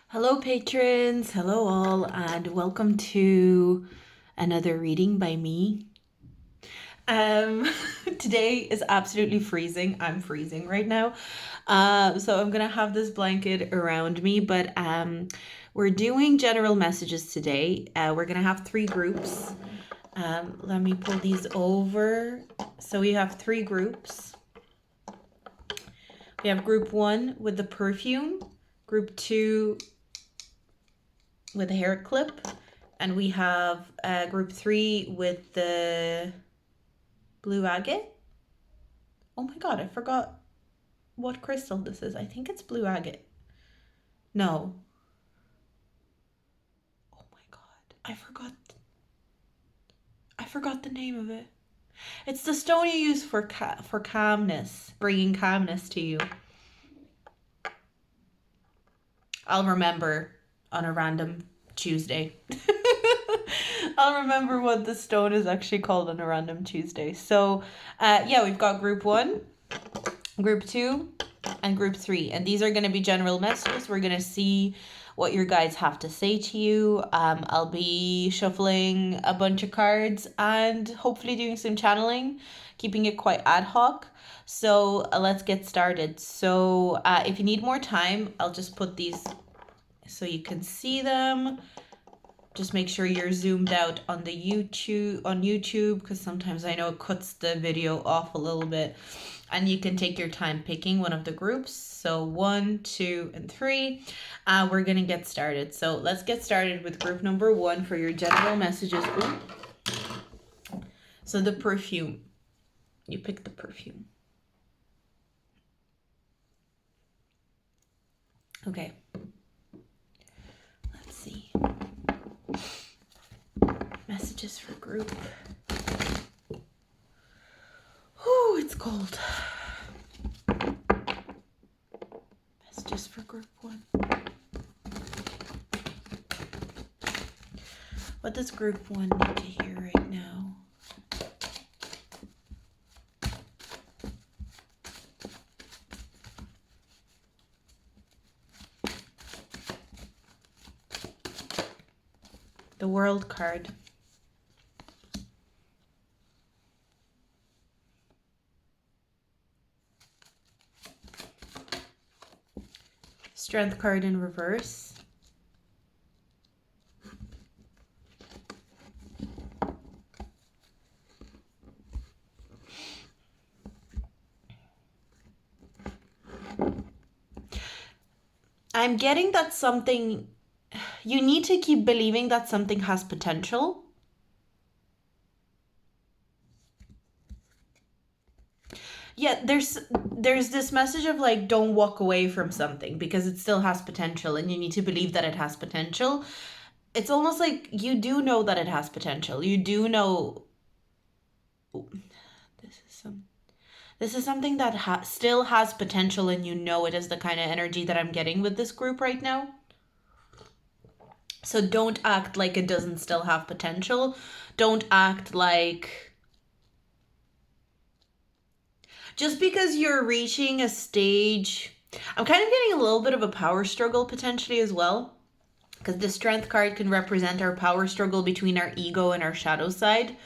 Hello, patrons. Hello, all, and welcome to another reading by me. Um, Today is absolutely freezing. I'm freezing right now. So I'm gonna have this blanket around me, but we're doing general messages today. We're gonna have three groups. Let me pull these over. So we have three groups. We have group 1 with the perfume, group 2 with a hair clip, and we have group 3 with the blue agate. Oh my god, I forgot what crystal this is. I think it's blue agate. No. Oh my god, I forgot the name of it. It's the stone you use for calmness, bringing calmness to you. I'll remember on a random Tuesday. I'll remember what the stone is actually called on a random Tuesday. So, yeah, we've got group 1, group 2, and group 3. And these are going to be general messages. We're going to see what your guides have to say to you. I'll be shuffling a bunch of cards and hopefully doing some channeling, keeping it quite ad hoc. So let's get started. So if you need more time, I'll just put these so you can see them. Just make sure you're zoomed out on the YouTube, because sometimes I know it cuts the video off a little bit, and you can take your time picking one of the groups. So 1, 2, and 3. We're gonna get started. So let's get started with group number 1 for your general messages. Ooh. So the perfume. You pick the perfume. Okay. Let's see. Messages for group. Oh, it's cold. Messages for group 1. What does group 1 need to hear right now? The World card. Strength card in reverse. I'm getting that something, you need to keep believing that something has potential. Yeah, there's this message of like, don't walk away from something because it still has potential, and you need to believe that it has potential. It's almost like you do know that it has potential. You do know. Ooh, this is something that still has potential, and you know it is the kind of energy that I'm getting with this group right now. So don't act like it doesn't still have potential. Don't act like just because you're reaching a stage. I'm kind of getting a little bit of a power struggle potentially as well, because the strength card can represent our power struggle between our ego and our shadow side.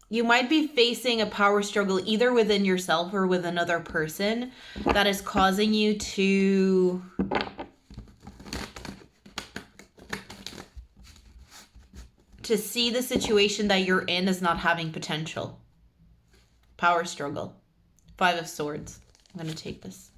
You might be facing a power struggle either within yourself or with another person that is causing you to see the situation that you're in as not having potential. Power struggle. 5 of Swords. I'm going to take this.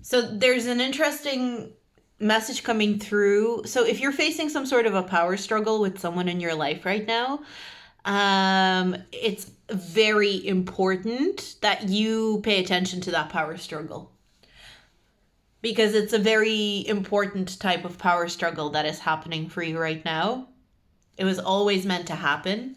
So there's an interesting message coming through. So if you're facing some sort of a power struggle with someone in your life right now, it's very important that you pay attention to that power struggle, because it's a very important type of power struggle that is happening for you right now. It was always meant to happen.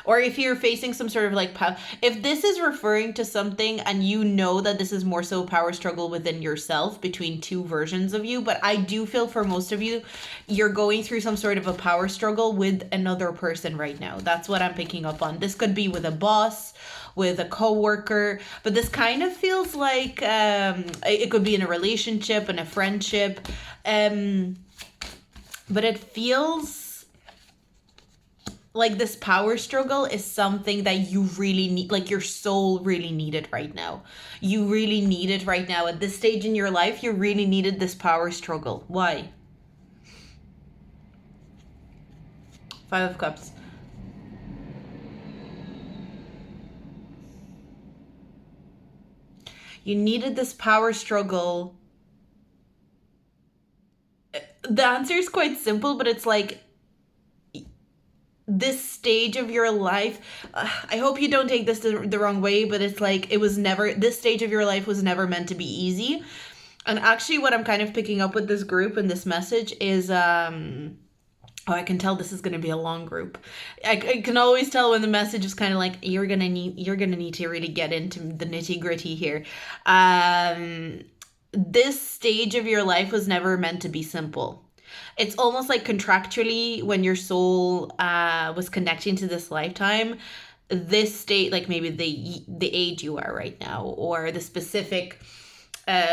Or if you're facing some sort of like if this is referring to something and you know that this is more so a power struggle within yourself between two versions of you, but I do feel for most of you, you're going through some sort of a power struggle with another person right now. That's what I'm picking up on. This could be with a boss, with a coworker, but this kind of feels like it could be in a relationship and a friendship, but it feels like this power struggle is something that you really need, like your soul really needed right now. You really need it right now. At this stage in your life, you really needed this power struggle. Why? Five of Cups. You needed this power struggle. The answer is quite simple, but it's like this stage of your life, I hope you don't take this the wrong way, but it's like this stage of your life was never meant to be easy. And actually what I'm kind of picking up with this group and this message is I can tell this is going to be a long group. I can always tell when the message is kind of like you're gonna need to really get into the nitty-gritty here. This stage of your life was never meant to be simple. It's almost like contractually when your soul was connecting to this lifetime, this state, like maybe the age you are right now, or the specific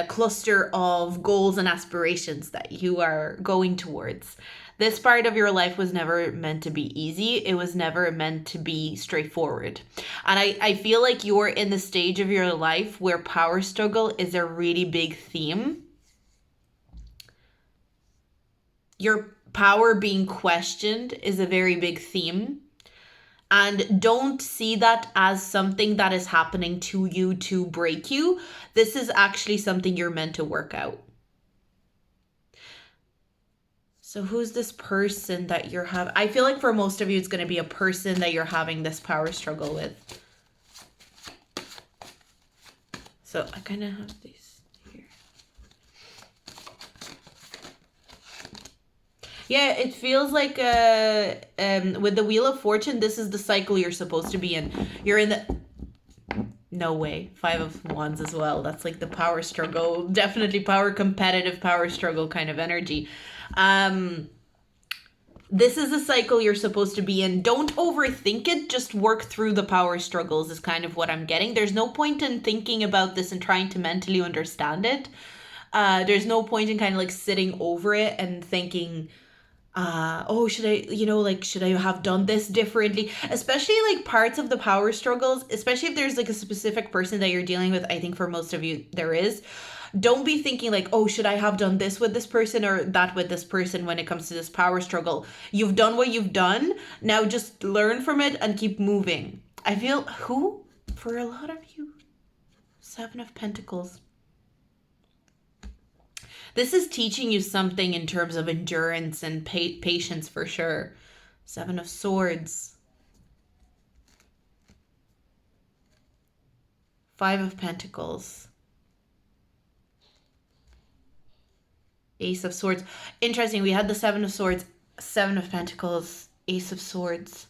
cluster of goals and aspirations that you are going towards. This part of your life was never meant to be easy. It was never meant to be straightforward. And I feel like you're in the stage of your life where power struggle is a really big theme. Your power being questioned is a very big theme. And don't see that as something that is happening to you to break you. This is actually something you're meant to work out. So who's this person that you're having? I feel like for most of you, it's going to be a person that you're having this power struggle with. So I kind of have these here. Yeah, it feels like with the Wheel of Fortune, this is the cycle you're supposed to be in. You're in the... No way. Five of Wands as well. That's like the power struggle. Definitely competitive power struggle kind of energy. This is a cycle you're supposed to be in. Don't overthink it. Just work through the power struggles is kind of what I'm getting. There's no point in thinking about this and trying to mentally understand it. There's no point in kind of like sitting over it and thinking, should I have done this differently? Especially like parts of the power struggles, especially if there's like a specific person that you're dealing with. I think for most of you there is. Don't be thinking like, oh, should I have done this with this person or that with this person when it comes to this power struggle? You've done what you've done. Now just learn from it and keep moving. I feel, for a lot of you, Seven of Pentacles. This is teaching you something in terms of endurance and patience for sure. Seven of Swords. Five of Pentacles. Ace of Swords. Interesting. We had the Seven of Swords, Seven of Pentacles, Ace of Swords.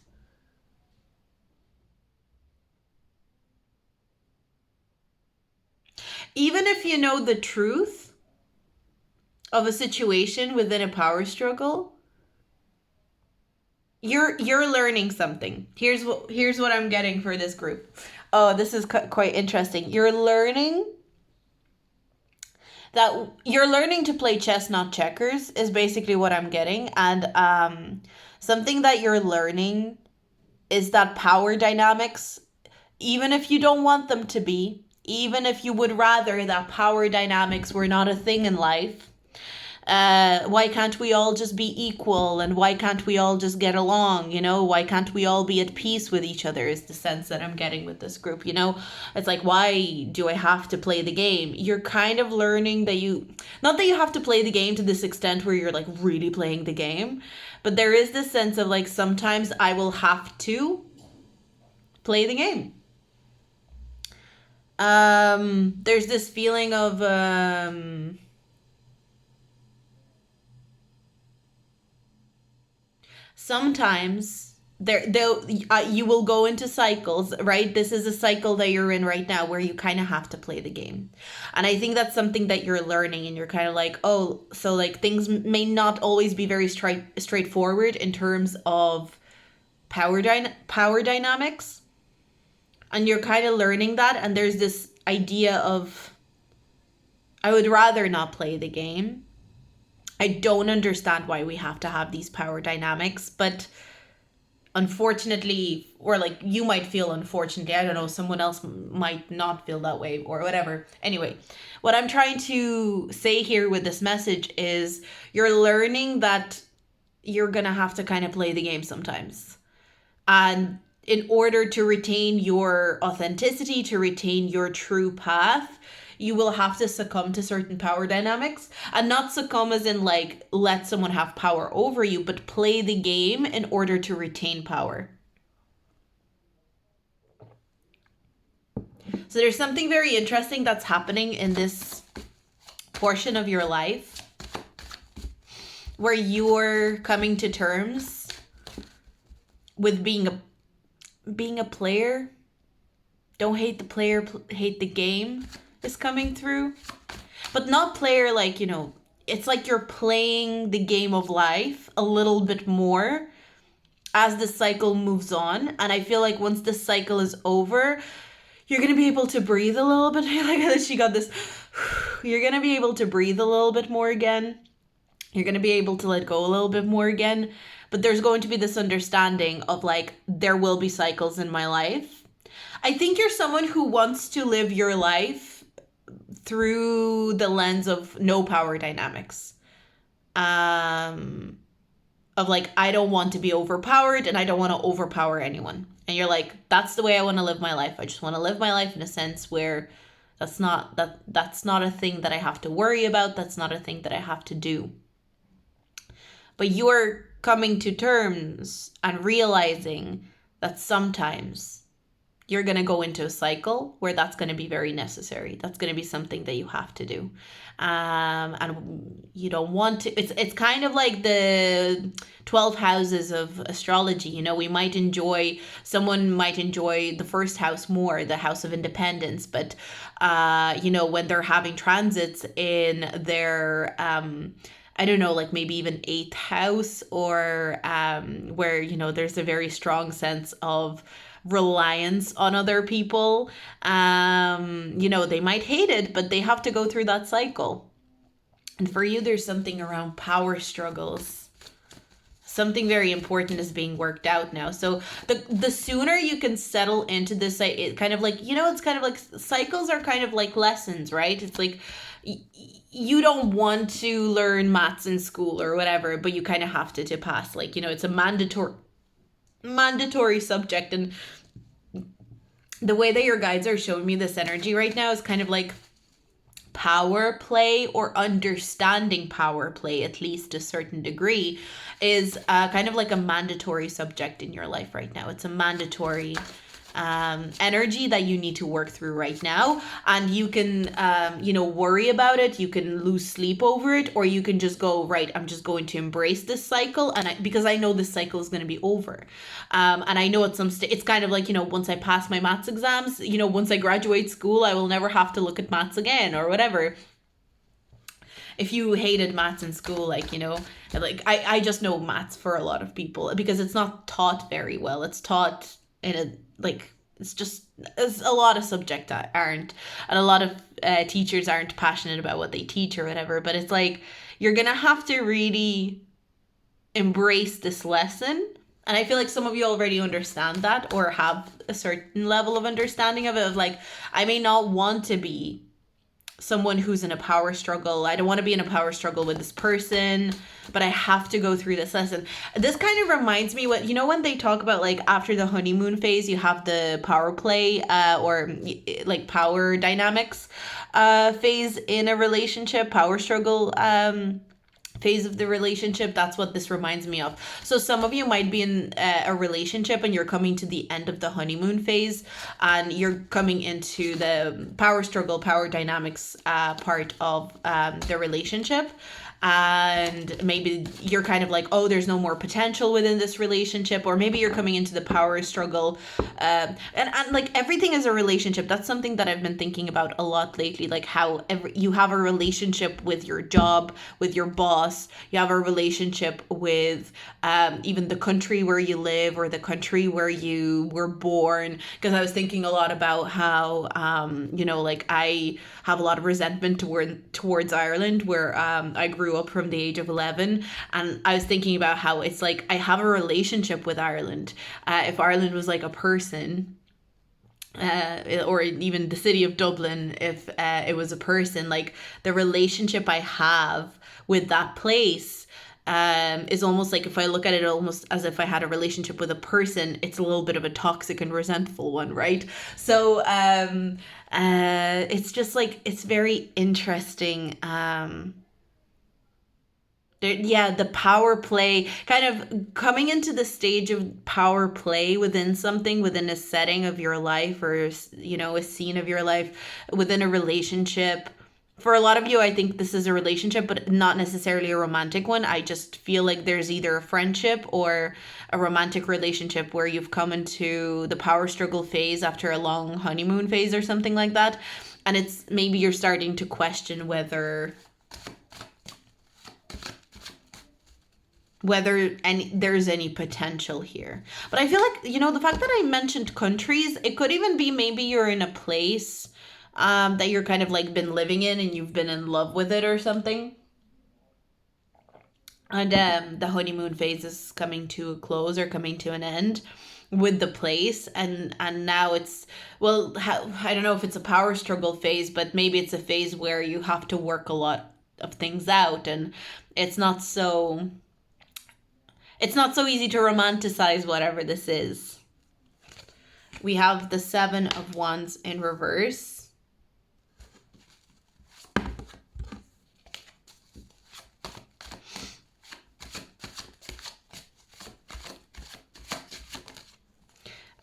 Even if you know the truth of a situation within a power struggle, you're learning something. Here's what I'm getting for this group. Oh, this is quite interesting. You're learning to play chess, not checkers, is basically what I'm getting. And something that you're learning is that power dynamics, even if you don't want them to be, even if you would rather that power dynamics were not a thing in life, why can't we all just be equal? And why can't we all just get along? Why can't we all be at peace with each other is the sense that I'm getting with this group. It's like, why do I have to play the game? You're kind of learning that not that you have to play the game to this extent where you're like really playing the game, but there is this sense of like, sometimes I will have to play the game. There's this feeling of, sometimes you will go into cycles, right? This is a cycle that you're in right now where you kind of have to play the game. And I think that's something that you're learning, and you're kind of like, oh, so like things may not always be very straightforward in terms of power dynamics. And you're kind of learning that, and there's this idea of, I would rather not play the game. I don't understand why we have to have these power dynamics, but unfortunately, or like you might feel unfortunately, I don't know, someone else might not feel that way or whatever. Anyway, what I'm trying to say here with this message is you're learning that you're gonna have to kind of play the game sometimes. And in order to retain your authenticity, to retain your true path, you will have to succumb to certain power dynamics. And not succumb as in like let someone have power over you, but play the game in order to retain power. So there's something very interesting that's happening in this portion of your life where you're coming to terms with being a player. Don't hate the player, hate the game is coming through. But not player like, you know, it's like you're playing the game of life a little bit more as the cycle moves on. And I feel like once the cycle is over, you're going to be able to breathe a little bit. Like she got this. You're going to be able to breathe a little bit more again. You're going to be able to let go a little bit more again. But there's going to be this understanding of like, there will be cycles in my life. I think you're someone who wants to live your life through the lens of no power dynamics. Of like, I don't want to be overpowered and I don't want to overpower anyone. And you're like, that's the way I want to live my life. I just want to live my life in a sense where that's not a thing that I have to worry about. That's not a thing that I have to do. But you're coming to terms and realizing that sometimes you're going to go into a cycle where that's going to be very necessary. That's going to be something that you have to do. And you don't want to, it's kind of like the 12 houses of astrology. You know, someone might enjoy the first house more, the house of independence. But, you know, when they're having transits in their, I don't know, like maybe even 8th house or where, you know, there's a very strong sense of reliance on other people. You know, they might hate it, but they have to go through that cycle. And for you, there's something around power struggles. Something very important is being worked out now. So the sooner you can settle into this, it kind of like, you know, it's kind of like cycles are kind of like lessons, right? It's like you don't want to learn maths in school or whatever, but you kind of have to pass. Like, you know, it's a mandatory subject. And the way that your guides are showing me this energy right now is kind of like power play, or understanding power play, at least to a certain degree, is kind of like a mandatory subject in your life right now. It's a mandatory energy that you need to work through right now. And you can, you know, worry about it. You can lose sleep over it, or you can just go, right, I'm just going to embrace this cycle. And because I know this cycle is going to be over. And I know at some stage, it's kind of like, you know, once I pass my maths exams, you know, once I graduate school, I will never have to look at maths again or whatever. If you hated maths in school, like, you know, like I just know maths for a lot of people because it's not taught very well. It's taught in a, like, it's a lot of subjects that aren't, and a lot of teachers aren't passionate about what they teach or whatever. But it's like, you're going to have to really embrace this lesson. And I feel like some of you already understand that, or have a certain level of understanding of it, of like, I may not want to be someone who's in a power struggle. I don't want to be in a power struggle with this person, but I have to go through this lesson. This kind of reminds me what, you know, when they talk about like after the honeymoon phase, you have the power play or like power dynamics phase in a relationship, power struggle phase of the relationship. That's what this reminds me of. So some of you might be in a relationship and you're coming to the end of the honeymoon phase, and you're coming into the power struggle, power dynamics part of the relationship. and maybe you're kind of like, oh, there's no more potential within this relationship, or maybe you're coming into the power struggle, and like everything is a relationship. That's something that I've been thinking about a lot lately, like how you have a relationship with your job, with your boss, you have a relationship with even the country where you live or the country where you were born. Because I was thinking a lot about how like I have a lot of resentment towards Ireland, where I grew up from the age of 11, and I was thinking about how it's like I have a relationship with Ireland. If Ireland was like a person, or even the city of Dublin, if it was a person, like the relationship I have with that place is almost like, if I look at it almost as if I had a relationship with a person, it's a little bit of a toxic and resentful one, right? So it's just like, it's very interesting. The power play, kind of coming into the stage of power play within something, within a setting of your life, or a scene of your life, within a relationship. For a lot of you, I think this is a relationship, but not necessarily a romantic one. I just feel like there's either a friendship or a romantic relationship where you've come into the power struggle phase after a long honeymoon phase or something like that. And it's maybe you're starting to question whether there's any potential here. But I feel like, the fact that I mentioned countries, it could even be maybe you're in a place that you're kind of like been living in and you've been in love with it or something. And the honeymoon phase is coming to a close or coming to an end with the place, and now it's, well, I don't know if it's a power struggle phase, but maybe it's a phase where you have to work a lot of things out, and it's not so easy to romanticize whatever this is. We have the 7 of Wands in reverse.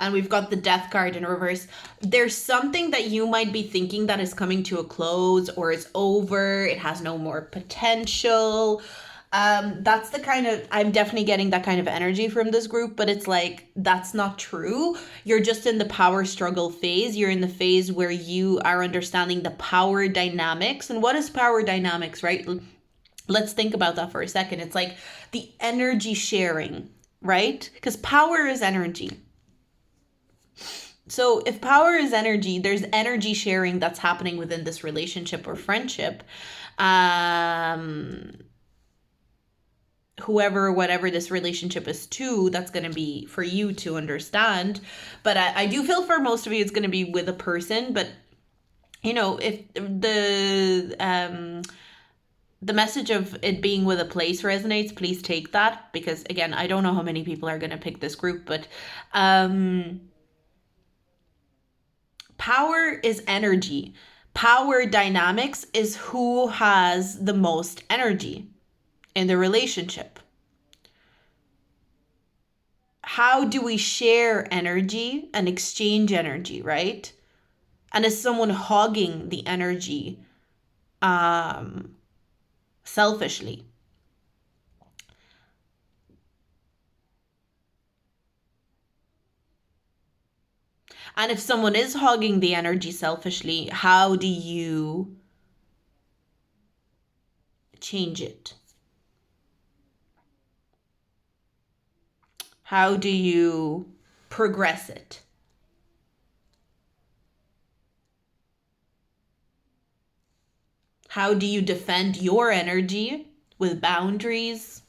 And we've got the Death card in reverse. There's something that you might be thinking that is coming to a close, or it's over, it has no more potential. That's the kind of, I'm definitely getting that kind of energy from this group, but it's like, that's not true. You're just in the power struggle phase. You're in the phase where you are understanding the power dynamics. And what is power dynamics, right? Let's think about that for a second. It's like the energy sharing, right? Because power is energy. So if power is energy, there's energy sharing that's happening within this relationship or friendship. Whoever, whatever this relationship is to, that's going to be for you to understand. But I do feel for most of you it's going to be with a person. But if the message of it being with a place resonates, please take that, because again, I don't know how many people are going to pick this group, but power is energy. Power dynamics is who has the most energy in the relationship. How do we share energy and exchange energy, right? And is someone hogging the energy selfishly? And if someone is hogging the energy selfishly, how do you change it? How do you progress it? How do you defend your energy with boundaries?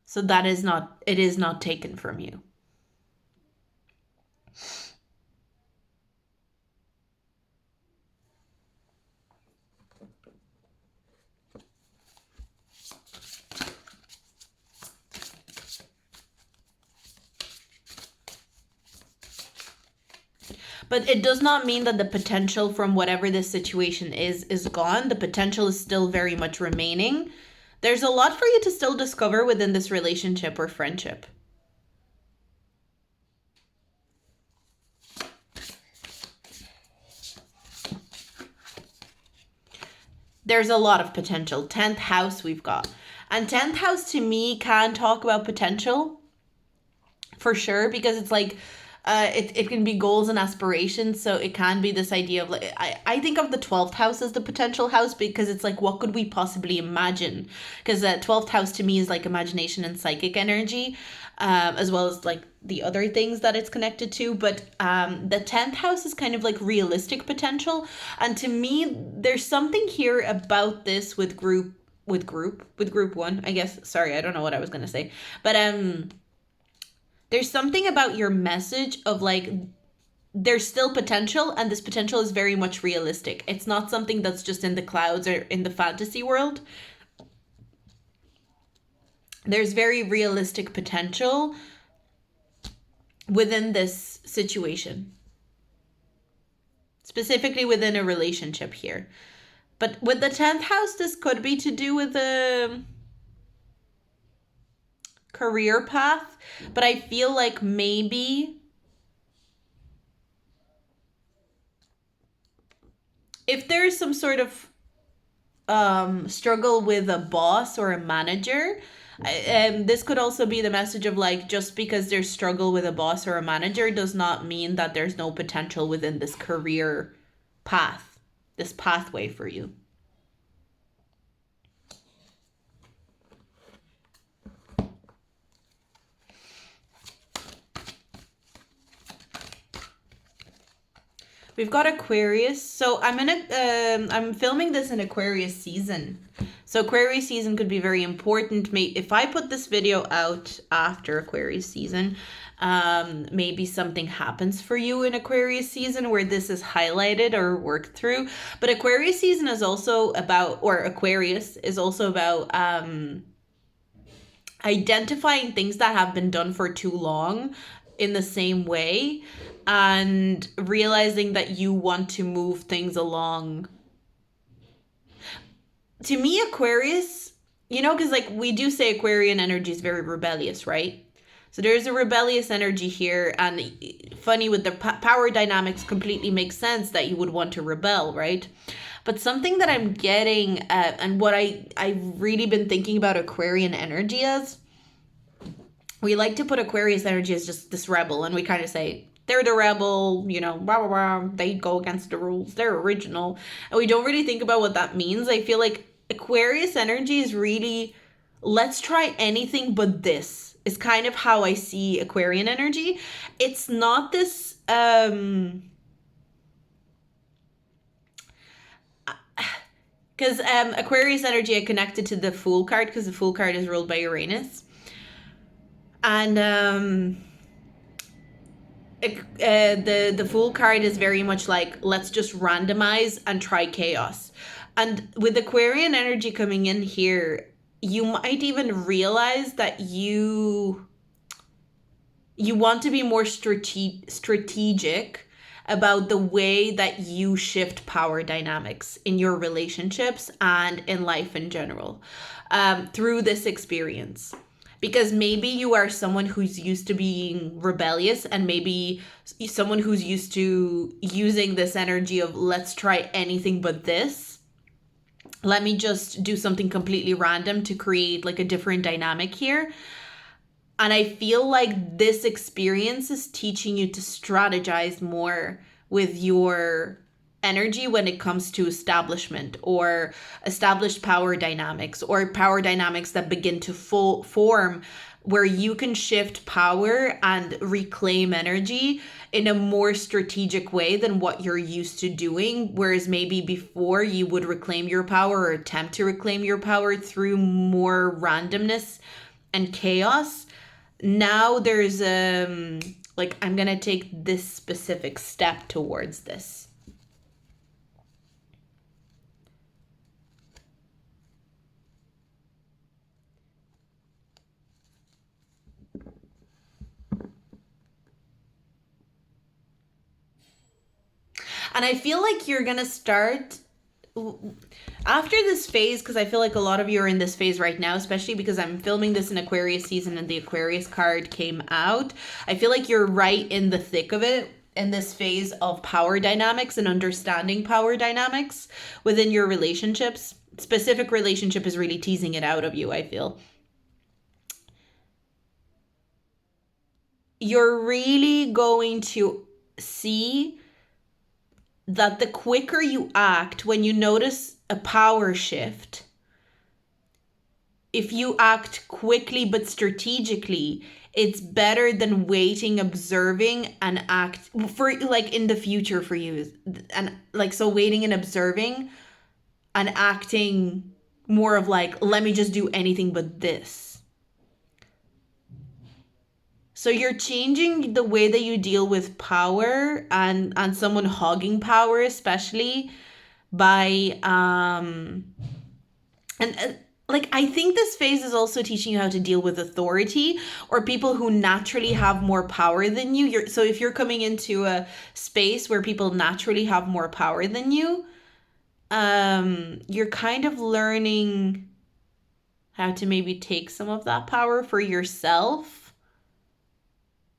So that it is not taken from you. But it does not mean that the potential from whatever this situation is gone. The potential is still very much remaining. There's a lot for you to still discover within this relationship or friendship. there's a lot of potential. 10th house we've got. And 10th house to me can talk about potential for sure, because it's like it can be goals and aspirations. So it can be this idea of like, I think of the 12th house as the potential house, because it's like, what could we possibly imagine? Because the 12th house to me is like imagination and psychic energy, as well as like the other things that it's connected to. But the 10th house is kind of like realistic potential. And to me, there's something here about this with group one, I guess. Sorry, I don't know what I was gonna say. But there's something about your message of like, there's still potential, and this potential is very much realistic. It's not something that's just in the clouds or in the fantasy world. There's very realistic potential within this situation, specifically within a relationship here. But with the 10th house, this could be to do with a career path, but I feel like maybe if there's some sort of struggle with a boss or a manager, this could also be the message of like, just because there's struggle with a boss or a manager does not mean that there's no potential within this career path, this pathway for you. We've got Aquarius. So I'm filming this in Aquarius season. So Aquarius season could be very important. If I put this video out after Aquarius season, maybe something happens for you in Aquarius season where this is highlighted or worked through. But Aquarius season is also about, or Aquarius is also about identifying things that have been done for too long in the same way, and realizing that you want to move things along. To me, Aquarius, because like we do say Aquarian energy is very rebellious, right? So there's a rebellious energy here, and funny with the power dynamics completely makes sense that you would want to rebel, right? But something that I'm getting and what I've really been thinking about Aquarian energy as, we like to put Aquarius energy as just this rebel, and we kind of say, they're the rebel, blah, blah, blah, they go against the rules, they're original. And we don't really think about what that means. I feel like Aquarius energy is really, let's try anything but this, is kind of how I see Aquarian energy. It's not this, because Aquarius energy, I connected to the Fool card, because the Fool card is ruled by Uranus. And the Fool card is very much like, let's just randomize and try chaos. And with Aquarian energy coming in here, you might even realize that you want to be more strategic about the way that you shift power dynamics in your relationships and in life in general, through this experience. Because maybe you are someone who's used to being rebellious, and maybe someone who's used to using this energy of, let's try anything but this. Let me just do something completely random to create like a different dynamic here. And I feel like this experience is teaching you to strategize more with your energy when it comes to establishment or established power dynamics, or power dynamics that begin to form, where you can shift power and reclaim energy in a more strategic way than what you're used to doing. Whereas maybe before, you would reclaim your power or attempt to reclaim your power through more randomness and chaos. Now there's like, I'm gonna take this specific step towards this. And I feel like you're going to start after this phase, because I feel like a lot of you are in this phase right now, especially because I'm filming this in Aquarius season and the Aquarius card came out. I feel like you're right in the thick of it in this phase of power dynamics and understanding power dynamics within your relationships. Specific relationship is really teasing it out of you, I feel. You're really going to see that the quicker you act when you notice a power shift, if you act quickly but strategically, it's better than waiting, observing, and act for, like, in the future for you. And like, so waiting and observing and acting more of like, let me just do anything but this. So you're changing the way that you deal with power and someone hogging power, especially by and like, I think this phase is also teaching you how to deal with authority or people who naturally have more power than you. So if you're coming into a space where people naturally have more power than you, you're kind of learning how to maybe take some of that power for yourself.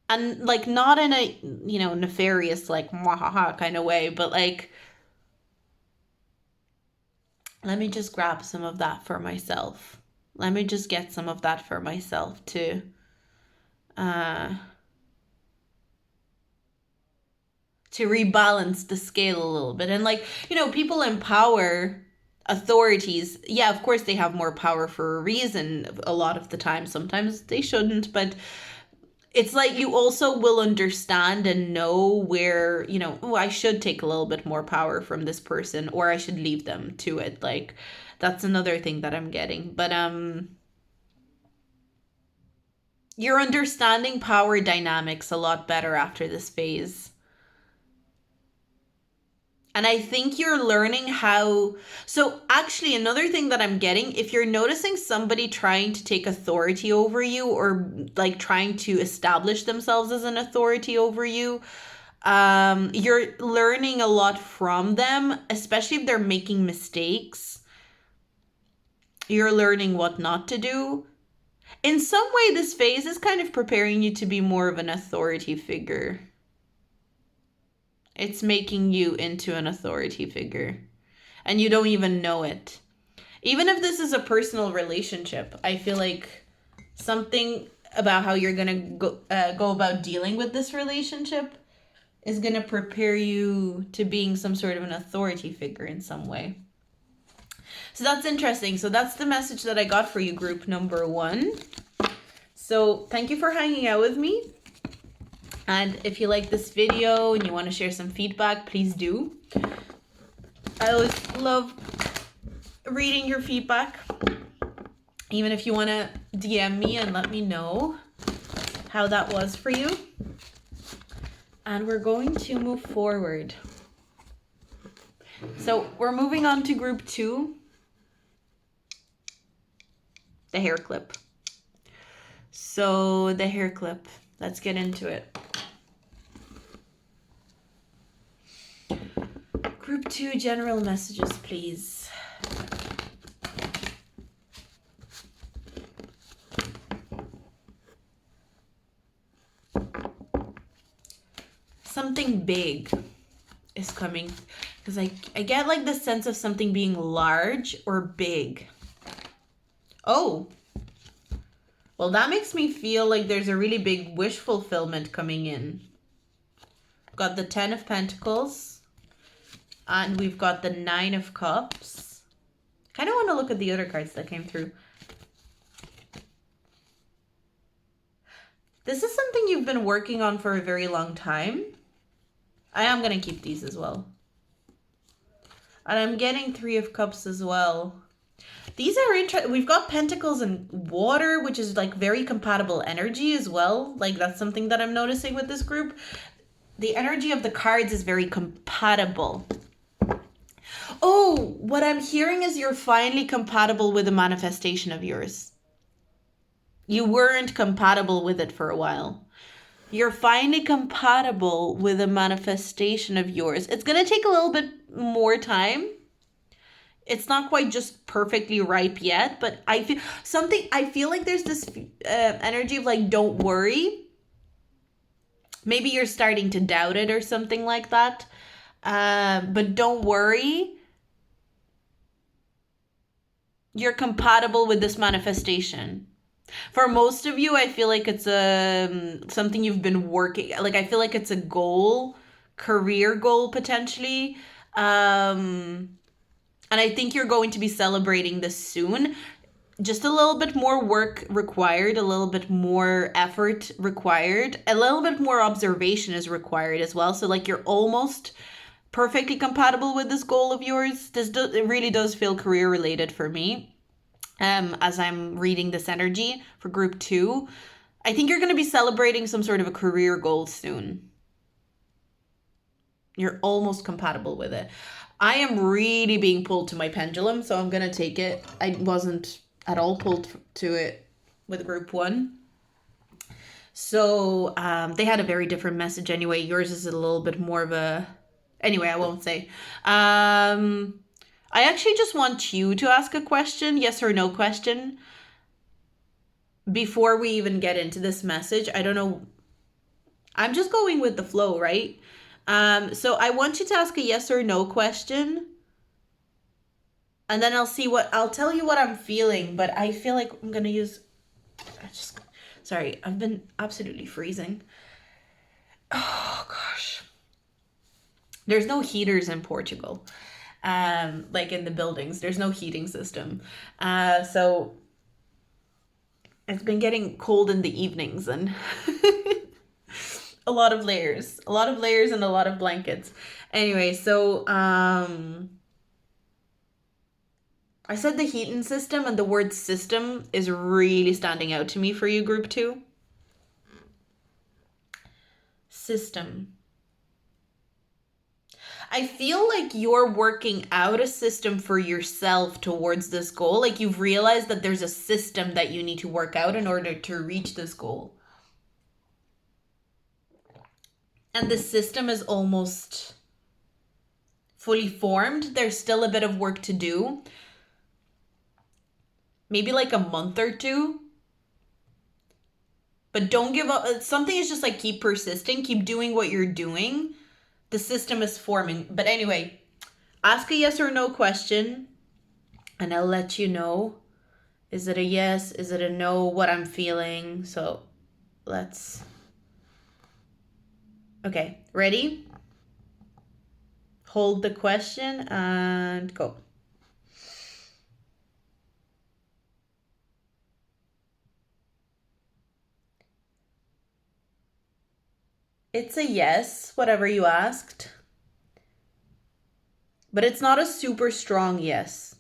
And like, not in a, nefarious, like, mwahaha kind of way, but like, let me just grab some of that for myself. Let me just get some of that for myself to rebalance the scale a little bit. And like, people in power, authorities, yeah, of course they have more power for a reason a lot of the time. Sometimes they shouldn't, but it's like you also will understand and know where, I should take a little bit more power from this person, or I should leave them to it. Like, that's another thing that I'm getting. But you're understanding power dynamics a lot better after this phase. And I think you're learning how... So actually, another thing that I'm getting, if you're noticing somebody trying to take authority over you, or like trying to establish themselves as an authority over you, you're learning a lot from them, especially if they're making mistakes. You're learning what not to do. In some way, this phase is kind of preparing you to be more of an authority figure. It's making you into an authority figure, and you don't even know it. Even if this is a personal relationship, I feel like something about how you're going to go about dealing with this relationship is going to prepare you to being some sort of an authority figure in some way. So that's interesting. So that's the message that I got for you, group number 1. So thank you for hanging out with me. And if you like this video and you want to share some feedback, please do. I always love reading your feedback. Even if you want to DM me and let me know how that was for you. And we're going to move forward. So we're moving on to group 2. The hair clip. So the hair clip. Let's get into it. Group 2, general messages, please. Something big is coming, because I get like the sense of something being large or big. Oh, well, that makes me feel like there's a really big wish fulfillment coming in. Got the 10 of Pentacles. And we've got the 9 of Cups. Kind of want to look at the other cards that came through. This is something you've been working on for a very long time. I am going to keep these as well. And I'm getting 3 of Cups as well. These are interesting. We've got Pentacles and Water, which is like very compatible energy as well. Like, that's something that I'm noticing with this group. The energy of the cards is very compatible. Oh, what I'm hearing is you're finally compatible with a manifestation of yours. You weren't compatible with it for a while. You're finally compatible with a manifestation of yours. It's going to take a little bit more time. It's not quite just perfectly ripe yet, but I feel like there's this energy of like, don't worry. Maybe you're starting to doubt it or something like that. But don't worry. You're compatible with this manifestation. For most of you, I feel like it's something you've been working. Like I feel like it's a goal, career goal potentially. And I think you're going to be celebrating this soon. Just a little bit more work required, a little bit more effort required, a little bit more observation is required as well. So like you're almost perfectly compatible with this goal of yours. It really does feel career related for me. As I'm reading this energy for group 2, I think you're going to be celebrating some sort of a career goal soon. You're almost compatible with it. I am really being pulled to my pendulum, so I'm going to take it. I wasn't at all pulled to it with group 1. So they had a very different message anyway. Yours is a little bit more of a... Anyway, I won't say. I actually just want you to ask a question, yes or no question, before we even get into this message. I don't know. I'm just going with the flow, right? So I want you to ask a yes or no question. And then I'll tell you what I'm feeling, but I feel like I'm going to use... Sorry, I've been absolutely freezing. Oh, gosh. There's no heaters in Portugal. Like in the buildings, there's no heating system. So it's been getting cold in the evenings and a lot of layers and a lot of blankets. Anyway, so I said the heating system, and the word system is really standing out to me for you, group 2. System. I feel like you're working out a system for yourself towards this goal. Like you've realized that there's a system that you need to work out in order to reach this goal. And the system is almost fully formed. There's still a bit of work to do. Maybe like a month or 2. But don't give up. Something is just like keep persisting, keep doing what you're doing. The system is forming. But anyway, ask a yes or no question and I'll let you know. Is it a yes? Is it a no? What I'm feeling. So let's... Okay, ready? Hold the question and go. It's a yes, whatever you asked. But it's not a super strong yes.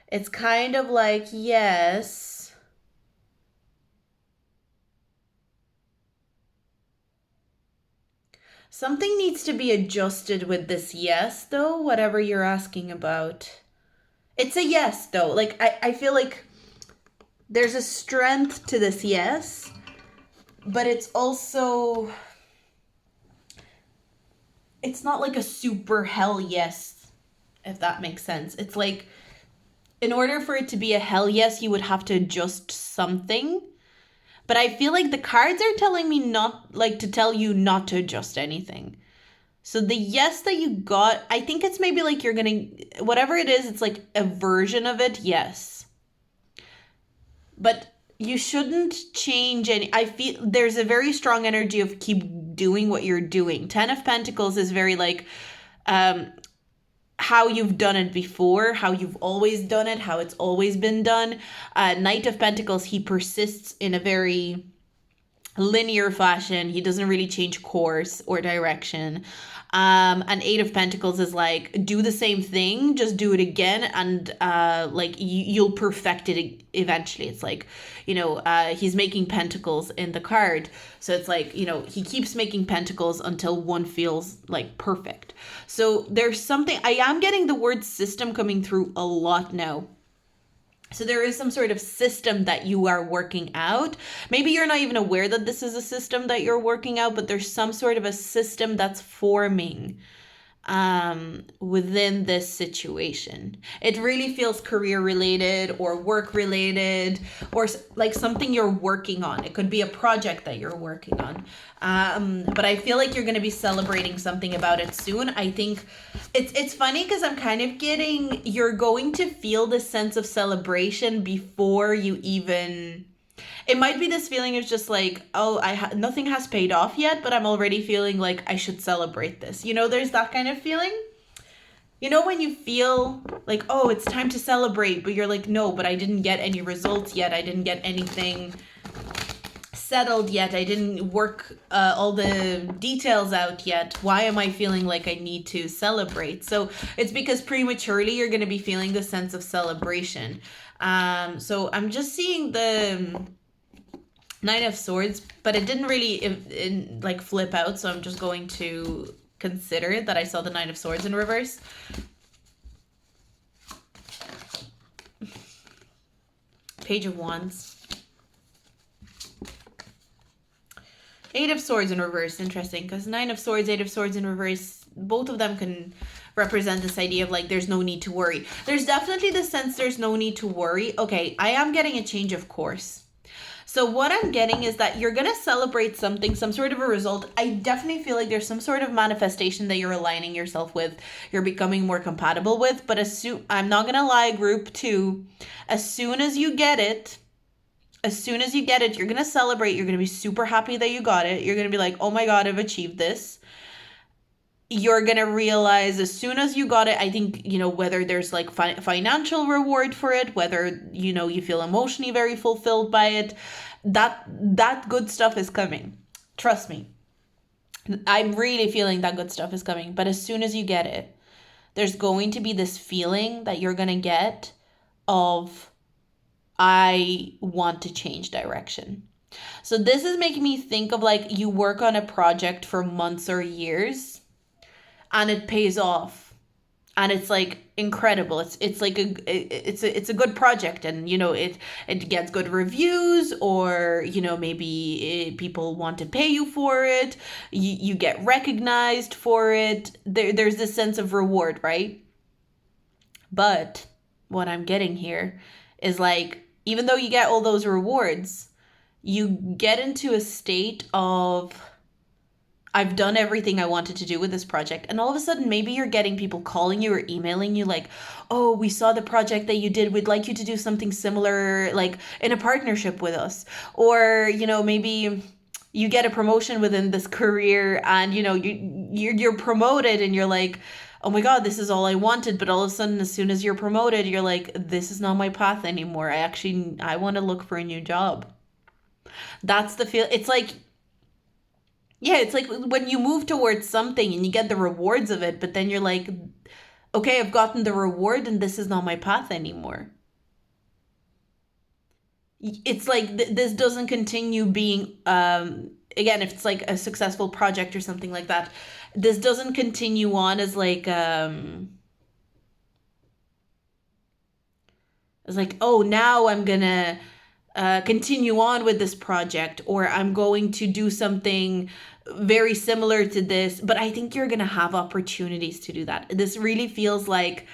It's kind of like yes. Something needs to be adjusted with this yes, though, whatever you're asking about. It's a yes, though. Like, I feel like there's a strength to this yes, but it's also... It's not like a super hell yes, if that makes sense. It's like, in order for it to be a hell yes, you would have to adjust something. But I feel like the cards are telling me not, like, to tell you not to adjust anything. So the yes that you got, I think it's maybe like you're going to, whatever it is, it's like a version of it, yes. But you shouldn't change any. I feel there's a very strong energy of keep doing what you're doing. 10 of Pentacles is very like how you've done it before, how you've always done it, how it's always been done. Knight of Pentacles, he persists in a very linear fashion. He doesn't really change course or direction. And 8 of Pentacles is like, do the same thing, just do it again, and like you'll perfect it eventually. It's like, you know, he's making pentacles in the card, so it's like, you know, he keeps making pentacles until one feels like perfect. So there's something, I am getting the word system coming through a lot now. So there is some sort of system that you are working out. Maybe you're not even aware that this is a system that you're working out, but there's some sort of a system that's forming. within this situation. It really feels career related or work related, or like something you're working on. It could be a project that you're working on. But I feel like you're going to be celebrating something about it soon. I think it's funny because I'm kind of getting, you're going to feel this sense of celebration before you even, it might be this feeling of just like, oh, nothing has paid off yet, but I'm already feeling like I should celebrate this. You know, there's that kind of feeling. You know, when you feel like, oh, it's time to celebrate, but you're like, no, but I didn't get any results yet. I didn't get anything settled yet. I didn't work all the details out yet. Why am I feeling like I need to celebrate? So it's because prematurely you're going to be feeling the sense of celebration. So I'm just seeing the Nine of Swords, but it didn't really like flip out, so I'm just going to consider that I saw the Nine of Swords in reverse. Page of Wands. Eight of Swords in reverse. Interesting, because Nine of Swords, Eight of Swords in reverse, both of them can represent this idea of like there's no need to worry. There's definitely the sense there's no need to worry. Okay, I am getting a change of course. So what I'm getting is that you're going to celebrate something, some sort of a result. I definitely feel like there's some sort of manifestation that you're aligning yourself with, you're becoming more compatible with. But I'm not going to lie, group 2, as soon as you get it, you're going to celebrate. You're going to be super happy that you got it. You're going to be like, oh my God, I've achieved this. You're going to realize as soon as you got it, I think, you know, whether there's like financial reward for it, whether, you know, you feel emotionally very fulfilled by it, that good stuff is coming. Trust me. I'm really feeling that good stuff is coming. But as soon as you get it, there's going to be this feeling that you're going to get of, I want to change direction. So this is making me think of like you work on a project for months or years and it pays off and it's like incredible. It's like it's a good project, and you know it gets good reviews, or you know maybe people want to pay you for it. You get recognized for it. There's this sense of reward, right? But what I'm getting here is like, even though you get all those rewards, you get into a state of, I've done everything I wanted to do with this project. And all of a sudden, maybe you're getting people calling you or emailing you like, oh, we saw the project that you did. We'd like you to do something similar, like in a partnership with us. Or, you know, maybe you get a promotion within this career and, you know, you're promoted and you're like, oh my God, this is all I wanted. But all of a sudden, as soon as you're promoted, you're like, this is not my path anymore. I want to look for a new job. That's the feel. It's like, yeah, it's like when you move towards something and you get the rewards of it, but then you're like, okay, I've gotten the reward and this is not my path anymore. It's like this doesn't continue being, again, if it's like a successful project or something like that, this doesn't continue on as like, it's like, oh, now I'm gonna continue on with this project, or I'm going to do something very similar to this. But I think you're going to have opportunities to do that. This really feels like,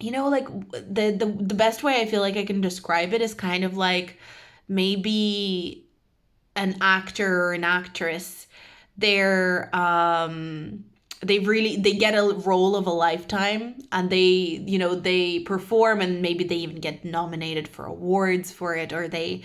you know, like the best way I feel like I can describe it is kind of like maybe an actor or an actress. They get a role of a lifetime, and they perform, and maybe they even get nominated for awards for it, or they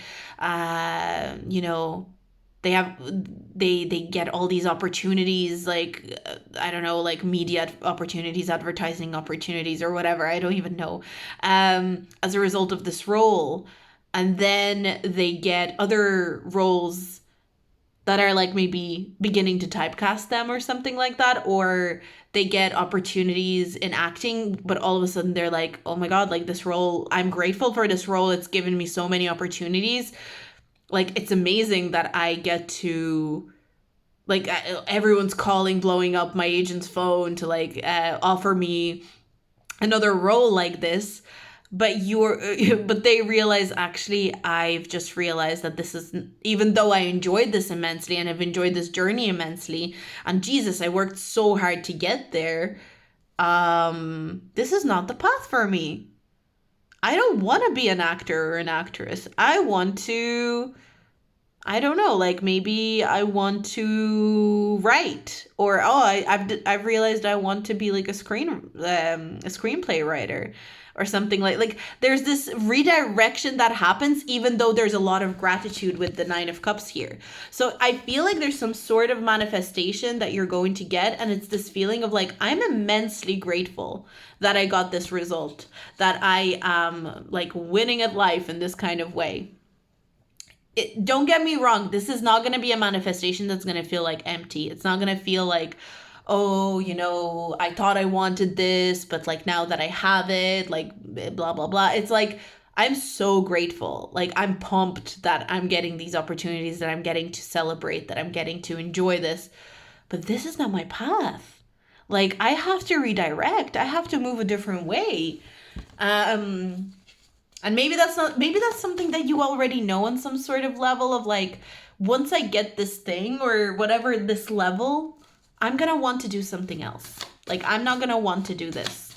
get all these opportunities, like I don't know, like media opportunities, advertising opportunities, or whatever, I don't even know, as a result of this role. And then they get other roles that are like maybe beginning to typecast them or something like that, or they get opportunities in acting, but all of a sudden they're like, oh my God, like this role, I'm grateful for this role. It's given me so many opportunities. Like, it's amazing that I get to, like, everyone's calling, blowing up my agent's phone to like offer me another role like this. but but they realize, actually, I've just realized that this is, even though I enjoyed this immensely and I've enjoyed this journey immensely, and Jesus, I worked so hard to get there, this is not the path for me. I don't want to be an actor or an actress. I want to, I don't know, like maybe I want to write, or I've realized I want to be like a screenplay writer or something. Like there's this redirection that happens, even though there's a lot of gratitude with the Nine of Cups here. So I feel like there's some sort of manifestation that you're going to get, and it's this feeling of like, I'm immensely grateful that I got this result, that I am like winning at life in this kind of way. Don't get me wrong, this is not going to be a manifestation that's going to feel like empty. It's not going to feel like, oh, I thought I wanted this, but like now that I have it, like blah, blah, blah. It's like, I'm so grateful. Like, I'm pumped that I'm getting these opportunities, that I'm getting to celebrate, that I'm getting to enjoy this. But this is not my path. Like, I have to redirect. I have to move a different way. And maybe that's something that you already know on some sort of level of like, once I get this thing or whatever, this level, I'm going to want to do something else. Like, I'm not going to want to do this.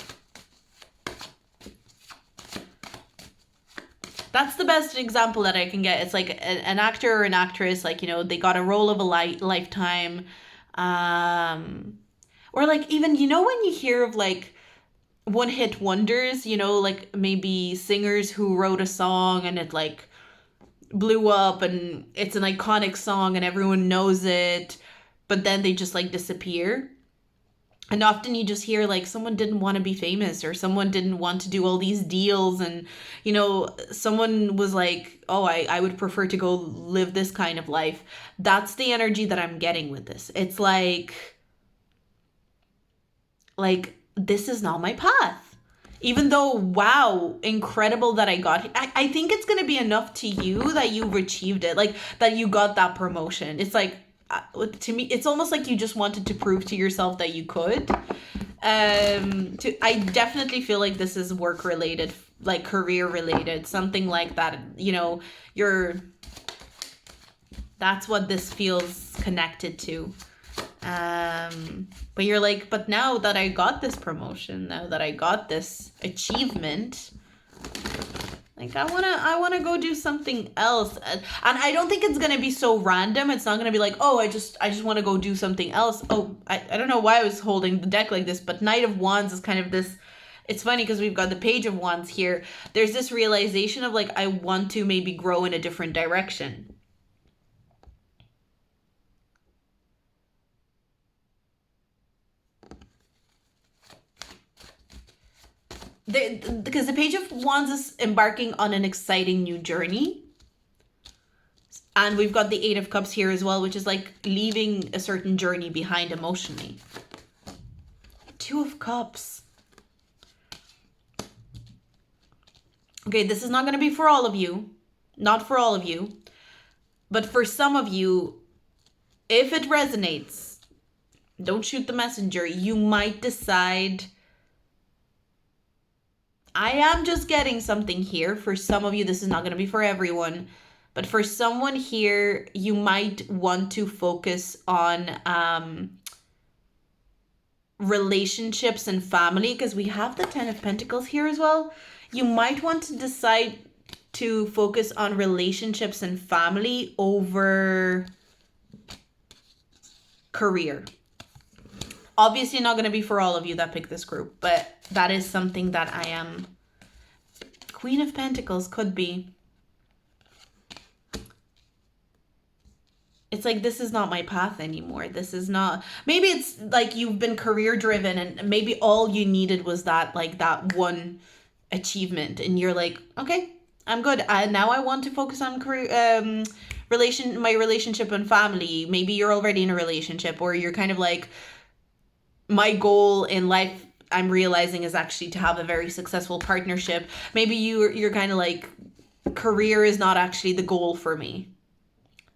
That's the best example that I can get. It's like an actor or an actress, like, they got a role of a lifetime. Or like even, when you hear of like one-hit wonders, like maybe singers who wrote a song and it like blew up and it's an iconic song and everyone knows it, but then they just like disappear. And often you just hear like someone didn't want to be famous, or someone didn't want to do all these deals, and someone was like, oh, I would prefer to go live this kind of life. That's the energy that I'm getting with this. It's like this is not my path. Even though, wow, incredible that I got it. I think it's going to be enough to you that you've achieved it, like that you got that promotion. It's like, to me, it's almost like you just wanted to prove to yourself that you could. I definitely feel like this is work related, like career related, something like that. That's what this feels connected to. But you're like, but now that I got this promotion, now that I got this achievement, like I wanna go do something else. And I don't think it's gonna be so random. It's not gonna be like, oh, I just want to go do something else. Oh, I don't know why I was holding the deck like this, but Knight of Wands is kind of this. It's funny because we've got the Page of Wands here. There's this realization of like, I want to maybe grow in a different direction. Because the Page of Wands is embarking on an exciting new journey. And we've got the Eight of Cups here as well, which is like leaving a certain journey behind emotionally. Two of Cups. Okay, this is not going to be for all of you. Not for all of you. But for some of you, if it resonates, don't shoot the messenger. You might decide, I am just getting something here. For some of you, this is not going to be for everyone. But for someone here, you might want to focus on relationships and family, because we have the Ten of Pentacles here as well. You might want to decide to focus on relationships and family over career. Obviously not going to be for all of you that pick this group, but that is something that I am. Queen of Pentacles could be. It's like, this is not my path anymore. This is not, maybe it's like you've been career driven and maybe all you needed was that, like that one achievement. And you're like, okay, I'm good. Now I want to focus on career, my relationship and family. Maybe you're already in a relationship, or you're kind of like, my goal in life, I'm realizing, is actually to have a very successful partnership. Maybe you're kind of like, career is not actually the goal for me.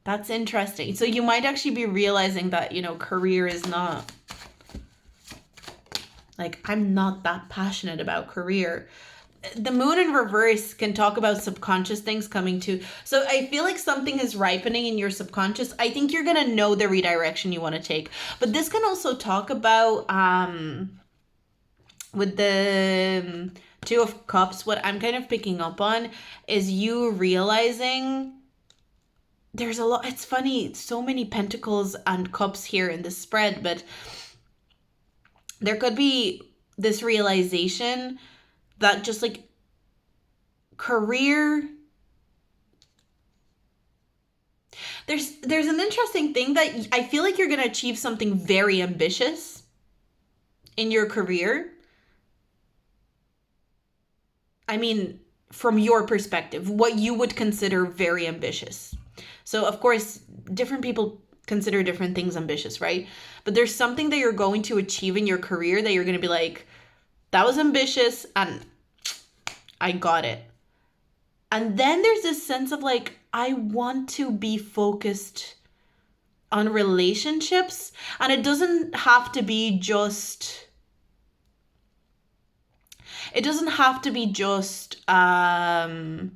That's interesting. So you might actually be realizing that, career is not, like, I'm not that passionate about career. the moon in reverse can talk about subconscious things coming to. So I feel like something is ripening in your subconscious. I think you're going to know the redirection you want to take. But this can also talk about with the Two of Cups, what I'm kind of picking up on is you realizing there's a lot. It's funny, so many pentacles and cups here in this spread, but there could be this realization that just like career, there's an interesting thing that I feel like you're going to achieve something very ambitious in your career. I mean, from your perspective, what you would consider very ambitious. So, of course, different people consider different things ambitious, right? But there's something that you're going to achieve in your career that you're going to be like, that was ambitious and I got it. And then there's this sense of like, I want to be focused on relationships. And it doesn't have to be just... It doesn't have to be just romantic,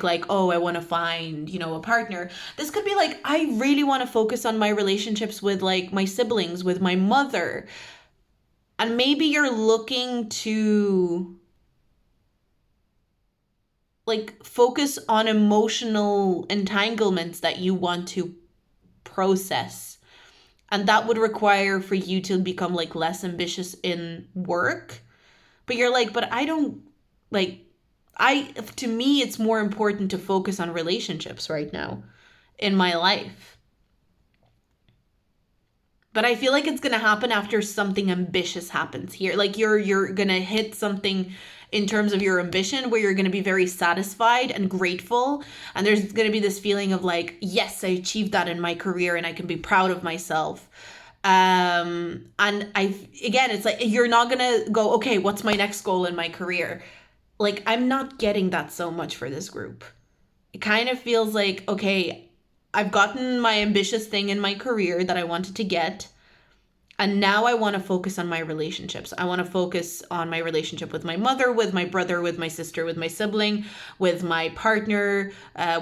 like, oh, I want to find, a partner. This could be like, I really want to focus on my relationships with like my siblings, with my mother. And maybe you're looking to like focus on emotional entanglements that you want to process. And that would require for you to become like less ambitious in work. But you're like, but I don't, like, to me, it's more important to focus on relationships right now in my life. But I feel like it's going to happen after something ambitious happens here. Like you're going to hit something in terms of your ambition where you're going to be very satisfied and grateful. And there's going to be this feeling of like, yes, I achieved that in my career and I can be proud of myself. And again, it's like, you're not gonna go, okay, what's my next goal in my career? Like, I'm not getting that so much for this group. It kind of feels like, okay, I've gotten my ambitious thing in my career that I wanted to get. And now I want to focus on my relationships. I want to focus on my relationship with my mother, with my brother, with my sister, with my sibling, with my partner,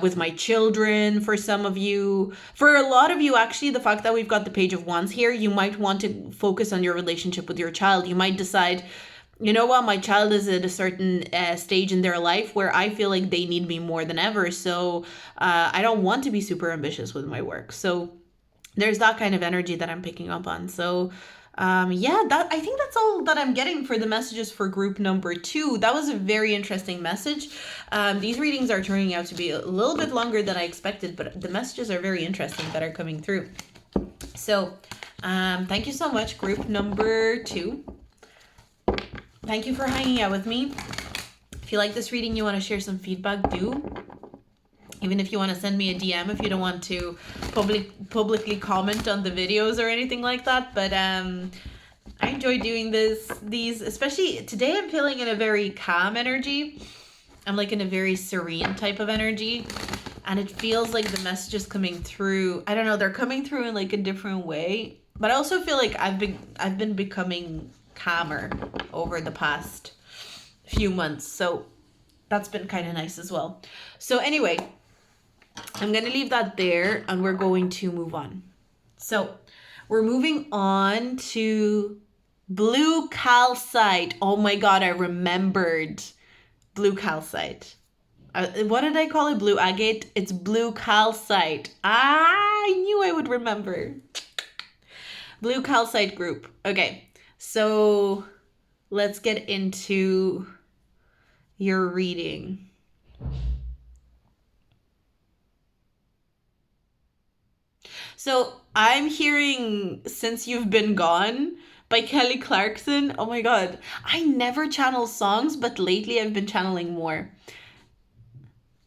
with my children, for some of you. For a lot of you, actually, the fact that we've got the Page of Wands here, you might want to focus on your relationship with your child. You might decide, you know what, my child is at a certain stage in their life where I feel like they need me more than ever. So I don't want to be super ambitious with my work. So there's that kind of energy that I'm picking up on. So I think that's all that I'm getting for the messages for group number 2. That was a very interesting message. These readings are turning out to be a little bit longer than I expected, but the messages are very interesting that are coming through. So thank you so much, group number 2. Thank you for hanging out with me. If you like this reading, you want to share some feedback, do. Even if you want to send me a DM, if you don't want to publicly comment on the videos or anything like that. But I enjoy doing these, especially today I'm feeling in a very calm energy. I'm like in a very serene type of energy. And it feels like the messages coming through, I don't know, they're coming through in like a different way. But I also feel like I've been becoming calmer over the past few months. So that's been kind of nice as well. So anyway, I'm going to leave that there and we're going to move on. So we're moving on to blue calcite. Oh my God, I remembered blue calcite. What did I call it? Blue agate? It's blue calcite. I knew I would remember. Blue calcite group. Okay, so let's get into your reading. So I'm hearing Since You've Been Gone by Kelly Clarkson. Oh my God. I never channel songs, but lately I've been channeling more.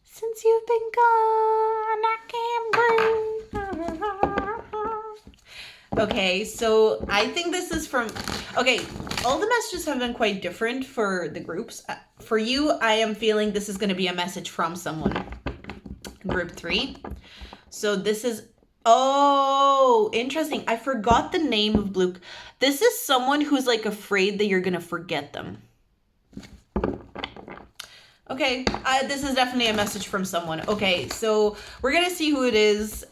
Since you've been gone, I can't breathe. Okay, so I think this is from... Okay, all the messages have been quite different for the groups. For you, I am feeling this is going to be a message from someone. Group 3. So this is... Oh, interesting. I forgot the name of blue. This is someone who's like afraid that you're going to forget them. Okay, this is definitely a message from someone. Okay, so we're gonna see who it is.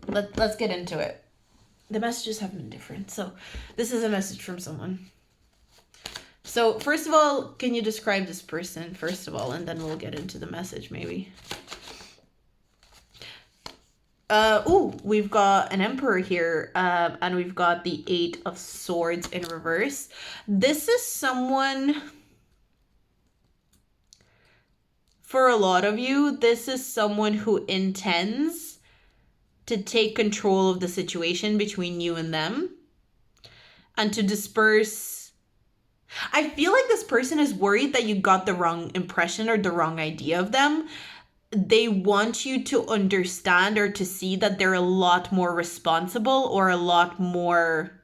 Let's get into it. The messages have been different, so this is a message from someone. So first of all, can you describe this person first of all, and then we'll get into the message maybe. We've got an emperor here, and we've got the 8 of Swords in reverse. This is someone, for a lot of you, this is someone who intends to take control of the situation between you and them and to disperse. I feel like this person is worried that you got the wrong impression or the wrong idea of them. They want you to understand or to see that they're a lot more responsible or a lot more.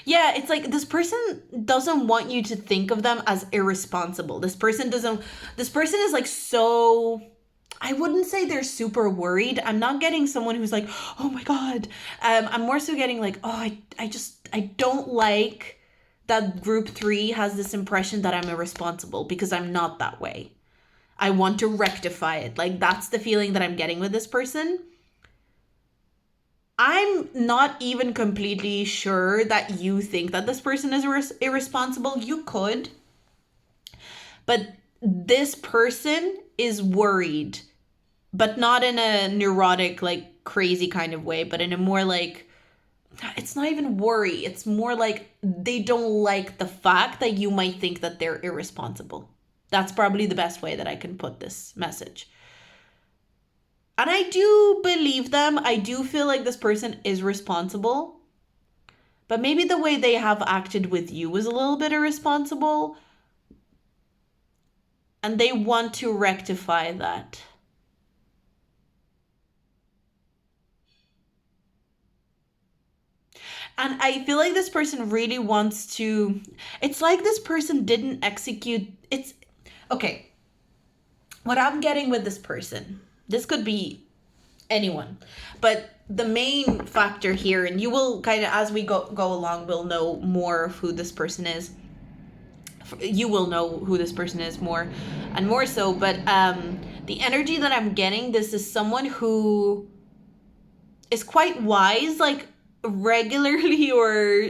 Yeah, it's like this person doesn't want you to think of them as irresponsible. This person is like so. I wouldn't say they're super worried. I'm not getting someone who's like, oh my God. I'm more so getting like, oh, I don't like that group 3 has this impression that I'm irresponsible because I'm not that way. I want to rectify it. Like, that's the feeling that I'm getting with this person. I'm not even completely sure that you think that this person is irresponsible. You could. But this person is worried, but not in a neurotic, like, crazy kind of way, but in a more like, it's not even worry. It's more like they don't like the fact that you might think that they're irresponsible. That's probably the best way that I can put this message. And I do believe them. I do feel like this person is responsible. But maybe the way they have acted with you was a little bit irresponsible. And they want to rectify that. And I feel like this person really wants to. It's like this person didn't execute. It's okay. What I'm getting with this person, this could be anyone, but the main factor here, and you will kind of, as we go along, we'll know more of who this person is. You will know who this person is more and more so, but the energy that I'm getting, this is someone who is quite wise, like regularly or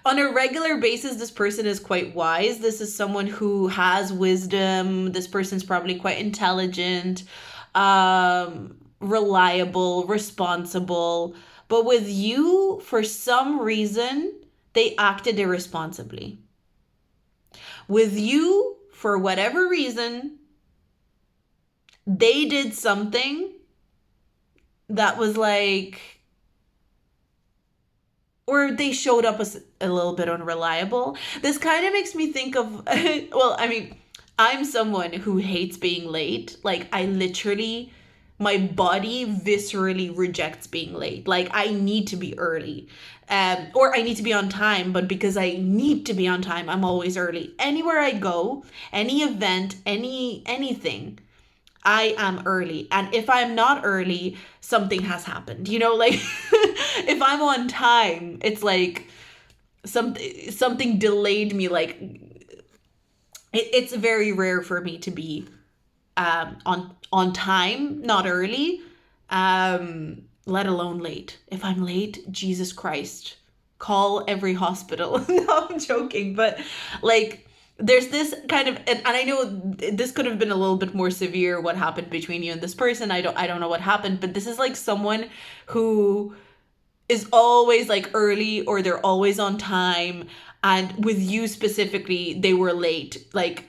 on a regular basis. This person is quite wise. This is someone who has wisdom. This person's probably quite intelligent, reliable, responsible. But with you, for some reason, they acted irresponsibly. With you, for whatever reason, they did something that was like, or they showed up as a little bit unreliable. This kind of makes me think of, well, I mean, I'm someone who hates being late. Like, I literally, my body viscerally rejects being late. Like, I need to be early. Or I need to be on time, but because I need to be on time, I'm always early. Anywhere I go, any event, anything, I am early. And if I'm not early, something has happened. You know, like if I'm on time, it's like something delayed me. Like it's very rare for me to be on time, not early, let alone late. If I'm late, Jesus Christ, call every hospital. No, I'm joking, but like there's this kind of, and I know this could have been a little bit more severe, what happened between you and this person. I don't know what happened, but this is like someone who is always like early, or they're always on time. And with you specifically, they were late, like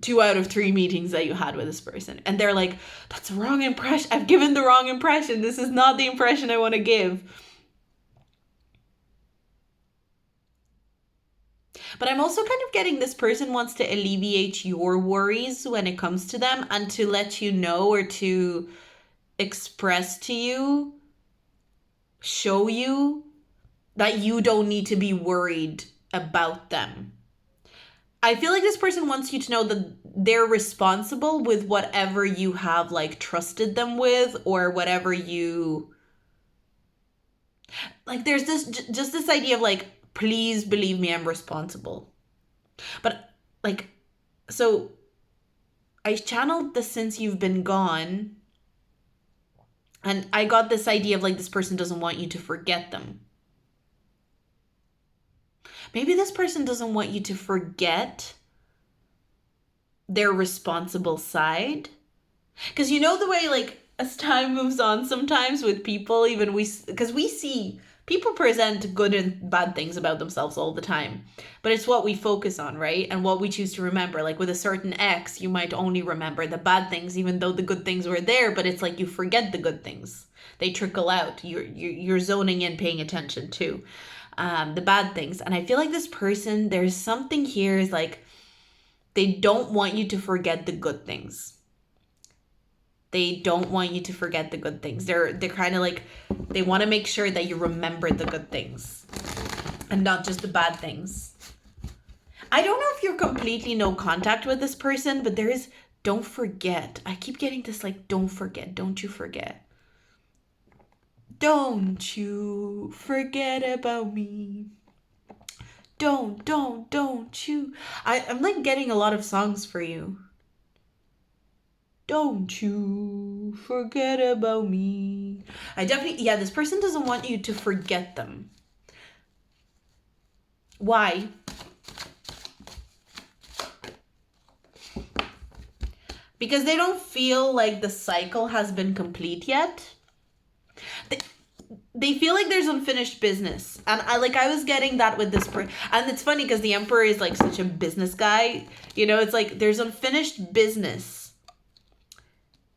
2 out of 3 meetings that you had with this person. And they're like, that's the wrong impression. I've given the wrong impression. This is not the impression I want to give. But I'm also kind of getting this person wants to alleviate your worries when it comes to them, and to let you know, or to express to you, show you that you don't need to be worried about them. I feel like this person wants you to know that they're responsible with whatever you have like trusted them with, or whatever you like. There's this just this idea of like, please believe me, I'm responsible. But like, so I channeled the since you've been gone, and I got this idea of like this person doesn't want you to forget them. Maybe this person doesn't want you to forget their responsible side. Because you know the way, like, as time moves on, sometimes with people, even because we see people present good and bad things about themselves all the time, but it's what we focus on, right? And what we choose to remember. Like with a certain ex, you might only remember the bad things, even though the good things were there, but it's like you forget the good things. They trickle out. You're zoning in, paying attention to the bad things. And I feel like this person, there's something here is like they don't want you to forget the good things. They don't want you to forget the good things. They're kind of like, they want to make sure that you remember the good things and not just the bad things. I don't know if you're completely no contact with this person, but there is, don't forget. I keep getting this like, don't forget, don't you forget. Don't you forget about me. Don't you. I'm like getting a lot of songs for you. Don't you forget about me. I definitely, yeah, this person doesn't want you to forget them. Why? Because they don't feel like the cycle has been complete yet. They feel like there's unfinished business. And I was getting that with this person. And it's funny because the Emperor is like such a business guy. You know, it's like there's unfinished business.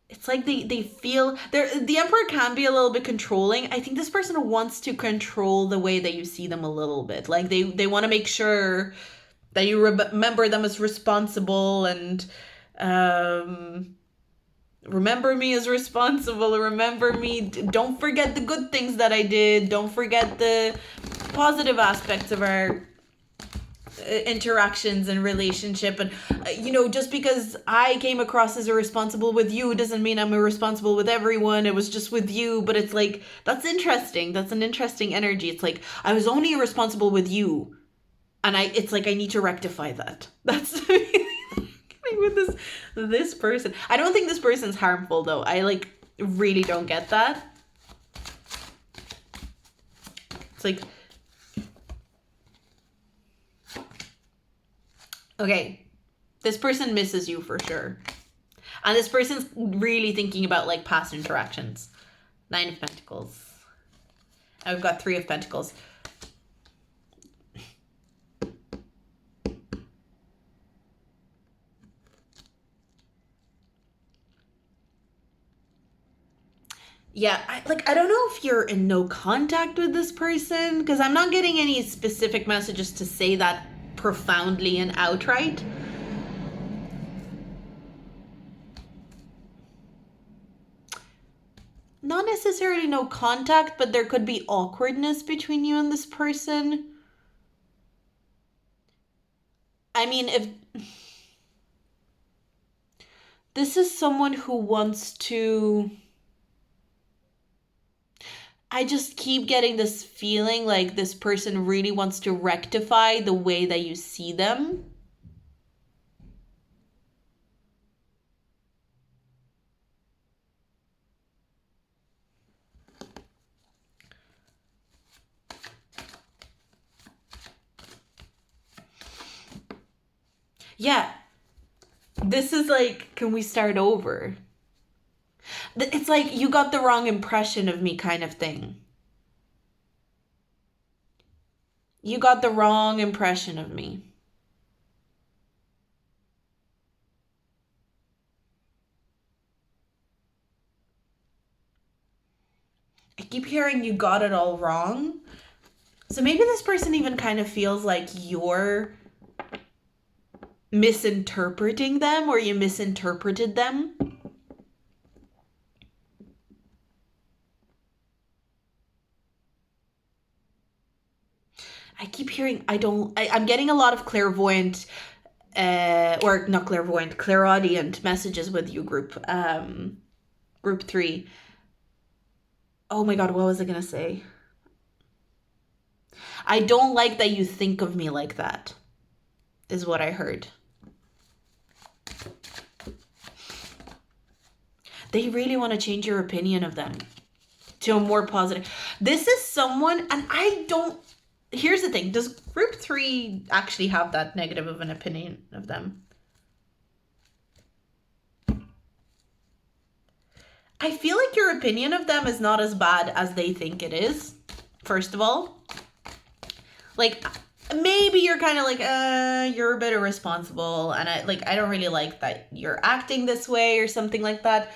It's like they feel the Emperor can be a little bit controlling. I think this person wants to control the way that you see them a little bit. Like they want to make sure that you remember them as responsible and remember me as responsible. Remember me. Don't forget the good things that I did. Don't forget the positive aspects of our interactions and relationship. And just because I came across as irresponsible with you doesn't mean I'm irresponsible with everyone. It was just with you. But it's like, that's interesting. That's an interesting energy. It's like, I was only irresponsible with you, and it's like I need to rectify that. That's with this person. I don't think this person's harmful though. I like really don't get that. It's like, okay, this person misses you for sure. And this person's really thinking about like past interactions. 9 of Pentacles. And we've got 3 of Pentacles. Yeah, I don't know if you're in no contact with this person, because I'm not getting any specific messages to say that profoundly and outright. Not necessarily no contact, but there could be awkwardness between you and this person. I mean, if this is someone who wants to... I just keep getting this feeling like this person really wants to rectify the way that you see them. Yeah. This is like, can we start over? It's like you got the wrong impression of me kind of thing. You got the wrong impression of me. I keep hearing you got it all wrong. So maybe this person even kind of feels like you're misinterpreting them, or you misinterpreted them. I keep hearing, I'm getting a lot of clairvoyant, or not clairvoyant, clairaudient messages with you, group 3. Oh my God, what was I gonna say? I don't like that you think of me like that. is what I heard. They really want to change your opinion of them to a more positive. This is someone, and I don't, here's the thing. Does group 3 actually have that negative of an opinion of them? I feel like your opinion of them is not as bad as they think it is, first of all. Like, maybe you're kind of like, you're a bit irresponsible, and I don't really like that you're acting this way or something like that.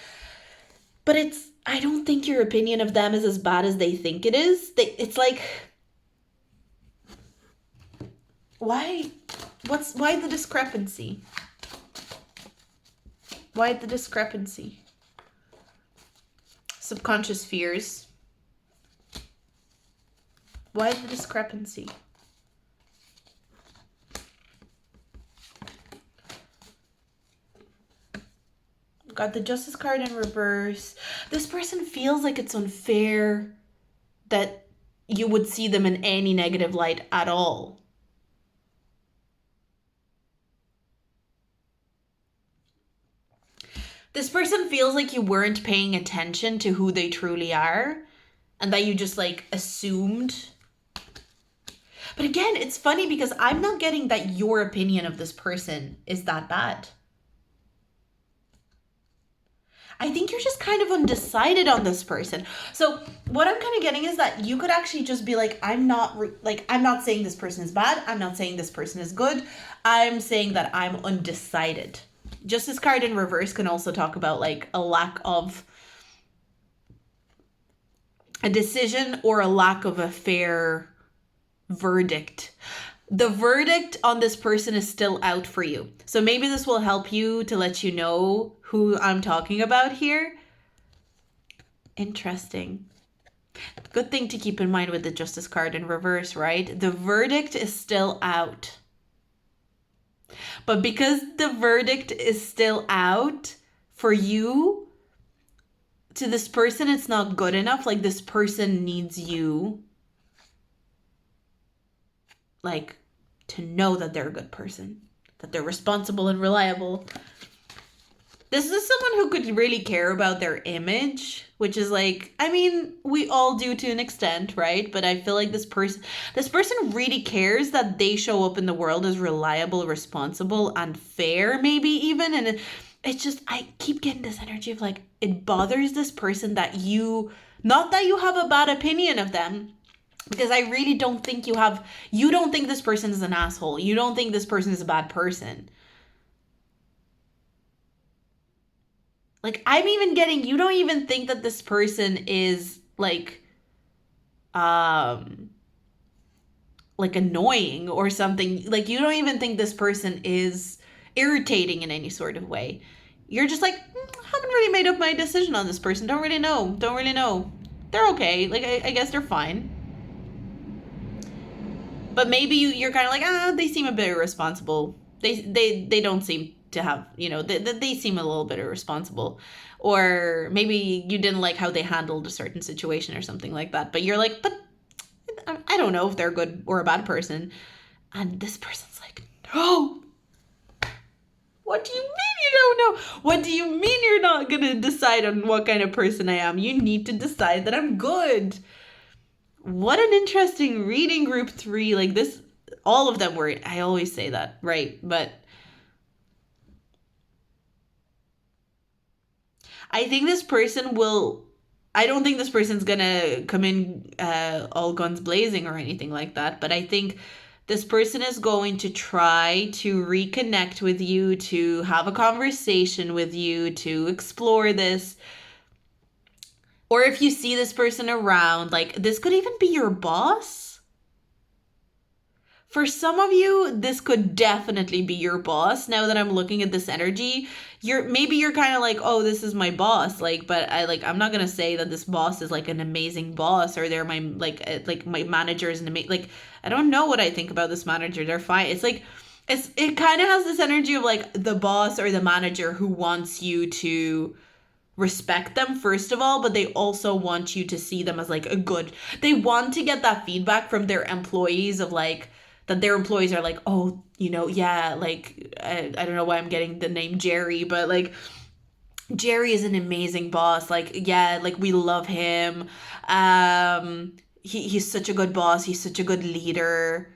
But I don't think your opinion of them is as bad as they think it is. It's like, why the discrepancy? Why the discrepancy? Subconscious fears. Why the discrepancy? Got the Justice card in reverse. This person feels like it's unfair that you would see them in any negative light at all. This person feels like you weren't paying attention to who they truly are and that you just like assumed. But again, it's funny because I'm not getting that your opinion of this person is that bad. I think you're just kind of undecided on this person. So what I'm kind of getting is that you could actually just be like, I'm not saying this person is bad. I'm not saying this person is good. I'm saying that I'm undecided. Justice card in reverse can also talk about like a lack of a decision or a lack of a fair verdict. The verdict on this person is still out for you. So maybe this will help you to let you know who I'm talking about here. Interesting. Good thing to keep in mind with the Justice card in reverse, right? The verdict is still out. But because the verdict is still out for you, to this person, it's not good enough. Like, this person needs you, like, to know that they're a good person, that they're responsible and reliable. This is someone who could really care about their image, which is like, I mean, we all do to an extent, right? But I feel like this person really cares that they show up in the world as reliable, responsible, and fair, maybe even. And it's just, I keep getting this energy of like, it bothers this person that not that you have a bad opinion of them, because I really don't think you don't think this person is an asshole. You don't think this person is a bad person. Like, I'm even getting, you don't even think that this person is like annoying or something. Like, you don't even think this person is irritating in any sort of way. You're just like, haven't really made up my decision on this person. Don't really know. They're okay. Like, I guess they're fine. But maybe you're kind of like, they seem a bit irresponsible. They don't seem to have, they seem a little bit irresponsible. Or maybe you didn't like how they handled a certain situation or something like that. But you're like, but I don't know if they're a good or a bad person. And this person's like, no. What do you mean you don't know? What do you mean you're not going to decide on what kind of person I am? You need to decide that I'm good. What an interesting reading, group 3. Like this, all of them were, I always say that, right? But I think this person I don't think this person's gonna come in all guns blazing or anything like that. But I think this person is going to try to reconnect with you, to have a conversation with you, to explore this. Or if you see this person around, like this could even be your boss. For some of you, this could definitely be your boss. Now that I'm looking at this energy, maybe you're kind of like, oh, this is my boss. Like, but I'm not gonna say that this boss is like an amazing boss or they're my my manager is an amazing. Like, I don't know what I think about this manager. They're fine. It's like, it kind of has this energy of like the boss or the manager who wants you to respect them first of all, but they also want you to see them as like they want to get that feedback from their employees of like, that their employees are like, oh, yeah, like, I don't know why I'm getting the name Jerry, but like, Jerry is an amazing boss. Like, yeah, like we love him. He's such a good boss. He's such a good leader.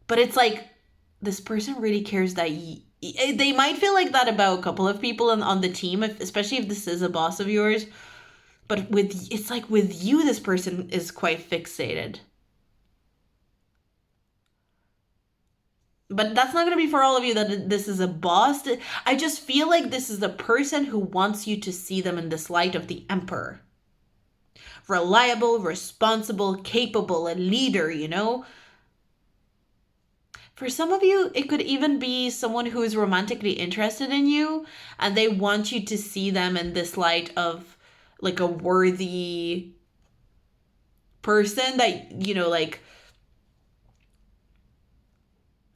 But it's like, this person really cares that they might feel like that about a couple of people on the team, especially if this is a boss of yours. But it's like with you, this person is quite fixated. But that's not going to be for all of you that this is a boss. I just feel like this is the person who wants you to see them in this light of the emperor. Reliable, responsible, capable, a leader, For some of you, it could even be someone who is romantically interested in you, and they want you to see them in this light of like a worthy person that,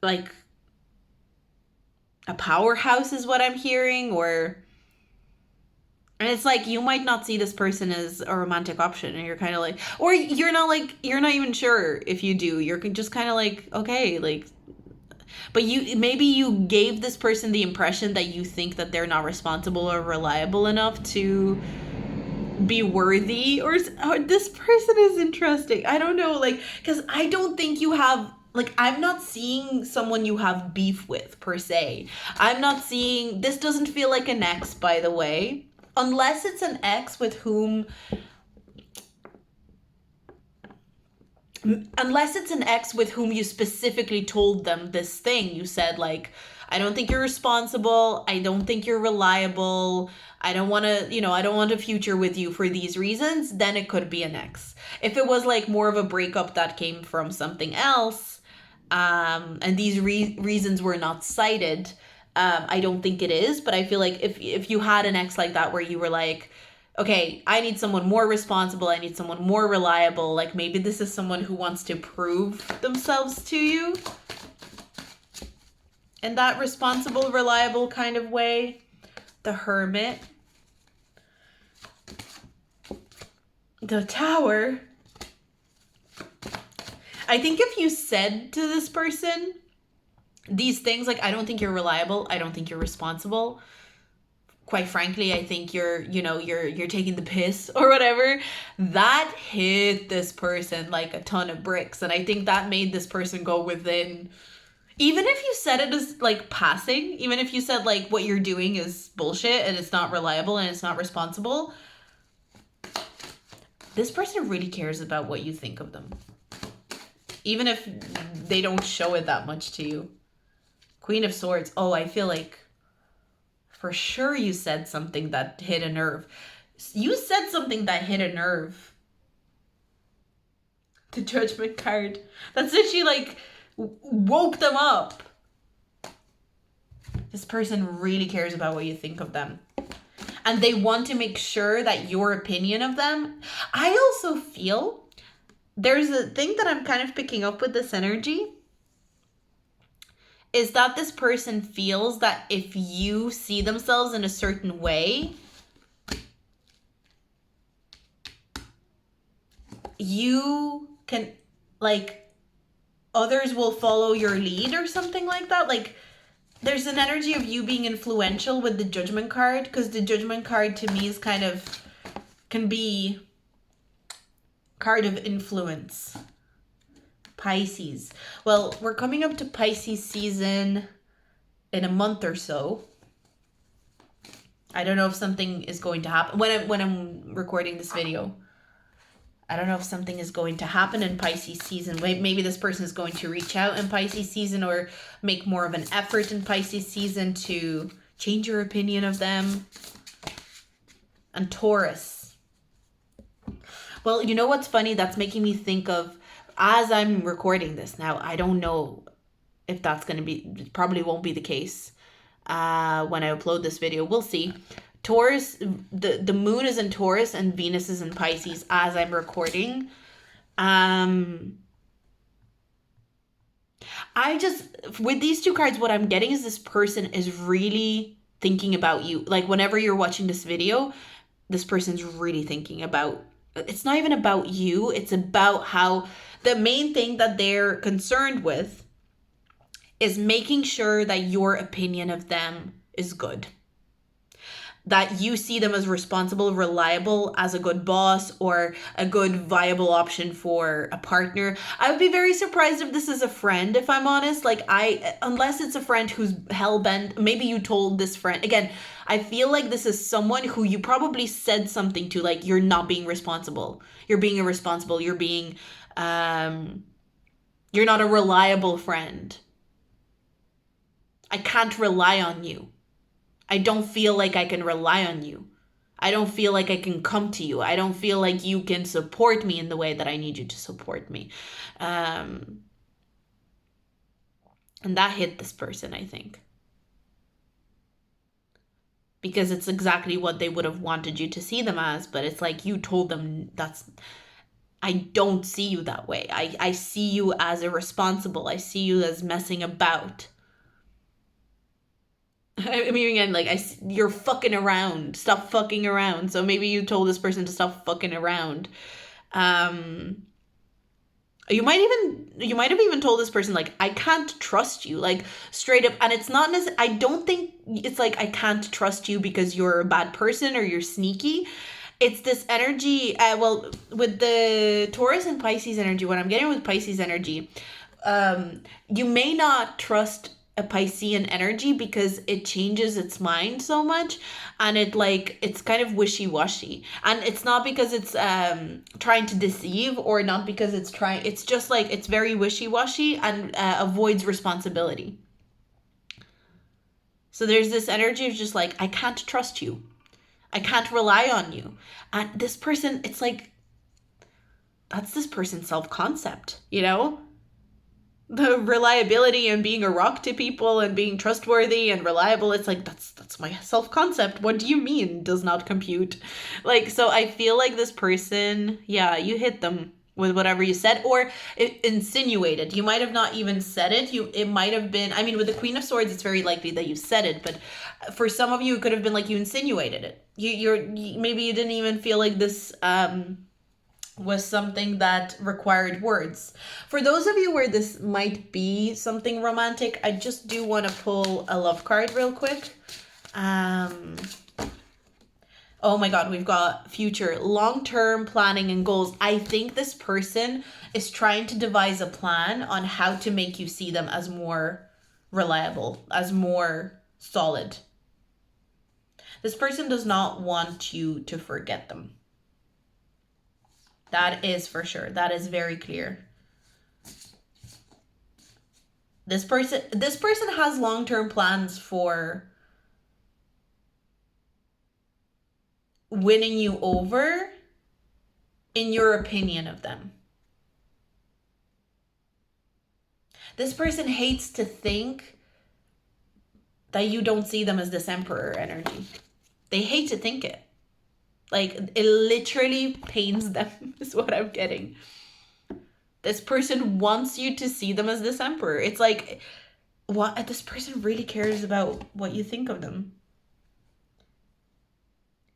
like a powerhouse is what I'm hearing, and it's like you might not see this person as a romantic option, and you're kind of like, or you're not even sure if you do. You're just kind of like, okay, like, but maybe you gave this person the impression that you think that they're not responsible or reliable enough to be worthy, or this person is interesting. I don't know, like, because I don't think you have, like, I'm not seeing someone you have beef with per se. I'm not seeing, this doesn't feel like an ex, by the way, unless it's an ex with whom, you specifically told them this thing. You said, like, I don't think you're responsible. I don't think you're reliable. I don't want to, I don't want a future with you for these reasons. Then it could be an ex. If it was like more of a breakup that came from something else, and these reasons were not cited, I don't think it is. But I feel like if you had an ex like that where you were like, okay, I need someone more responsible, I need someone more reliable, like maybe this is someone who wants to prove themselves to you in that responsible, reliable kind of way. The Hermit. The Tower. I think if you said to this person these things, like, I don't think you're reliable, I don't think you're responsible, quite frankly, I think you're taking the piss or whatever, that hit this person like a ton of bricks. And I think that made this person go within, even if you said it as like passing, even if you said like what you're doing is bullshit and it's not reliable and it's not responsible, this person really cares about what you think of them, even if they don't show it that much to you. Queen of Swords. Oh, I feel like for sure you said something that hit a nerve. You said something that hit a nerve. The Judgment card. That's literally like woke them up. This person really cares about what you think of them. And they want to make sure that your opinion of them. I also feel there's a thing that I'm kind of picking up with this energy, is that this person feels that if you see themselves in a certain way, you can, like, others will follow your lead or something like that. Like, there's an energy of you being influential with the Judgment card, because the Judgment card to me is kind of, can be card of influence. Pisces. Well, we're coming up to Pisces season in a month or so. I don't know if something is going to happen when I'm recording this video. I don't know if something is going to happen in Pisces season. Maybe this person is going to reach out in Pisces season or make more of an effort in Pisces season to change your opinion of them. And Taurus. Well, you know what's funny? That's making me think of, as I'm recording this now, I don't know if that's going to be, it probably won't be the case when I upload this video. We'll see. Taurus, the moon is in Taurus and Venus is in Pisces as I'm recording. With these two cards, what I'm getting is this person is really thinking about you. Like, whenever you're watching this video, this person's really thinking about, it's not even about you. It's about how The main thing that they're concerned with is making sure that your opinion of them is good. That you see them as responsible, reliable, as a good boss, or a good viable option for a partner. I would be very surprised if this is a friend, if I'm honest. Like, unless it's a friend who's hell-bent, maybe you told this friend. Again, I feel like this is someone who you probably said something to, like, you're not being responsible. You're being irresponsible. You're being, you're not a reliable friend. I can't rely on you. I don't feel like I can rely on you. I don't feel like I can come to you. I don't feel like you can support me in the way that I need you to support me. And that hit this person, I think. Because it's exactly what they would have wanted you to see them as, but it's like you told them I don't see you that way. I see you as irresponsible. I see you as messing about. I mean, again, like, you're fucking around. Stop fucking around. So maybe you told this person to stop fucking around. You might have even told this person, like, I can't trust you, like, straight up. And it's not I don't think it's like, I can't trust you because you're a bad person or you're sneaky. It's this energy, well, with the Taurus and Pisces energy, what I'm getting with Pisces energy, you may not trust a Piscean energy because it changes its mind so much, and it's kind of wishy-washy, and it's not because it's trying to deceive, or not because it's just like it's very wishy-washy and avoids responsibility. So there's this energy of just like, I can't trust you, I can't rely on you. And this person, it's like, that's this person's self-concept, you know? The reliability and being a rock to people and being trustworthy and reliable, it's like, that's my self-concept. What do you mean does not compute? Like, so I feel like this person, yeah, you hit them with whatever you said, or it insinuated. You might have not even said it. It might have been, I mean, with the Queen of Swords, it's very likely that you said it, but for some of you, it could have been like you insinuated it. Maybe you didn't even feel like this, was something that required words. For those of you where this might be something romantic, I just do want to pull a love card real quick. Oh my God, we've got future, long-term planning and goals. I think this person is trying to devise a plan on how to make you see them as more reliable, as more solid. This person does not want you to forget them. That is for sure. That is very clear. This person has long-term plans for winning you over in your opinion of them. This person hates to think that you don't see them as this Emperor energy. They hate to think it. Like, it literally pains them, is what I'm getting. This person wants you to see them as this Emperor. It's like, what? This person really cares about what you think of them.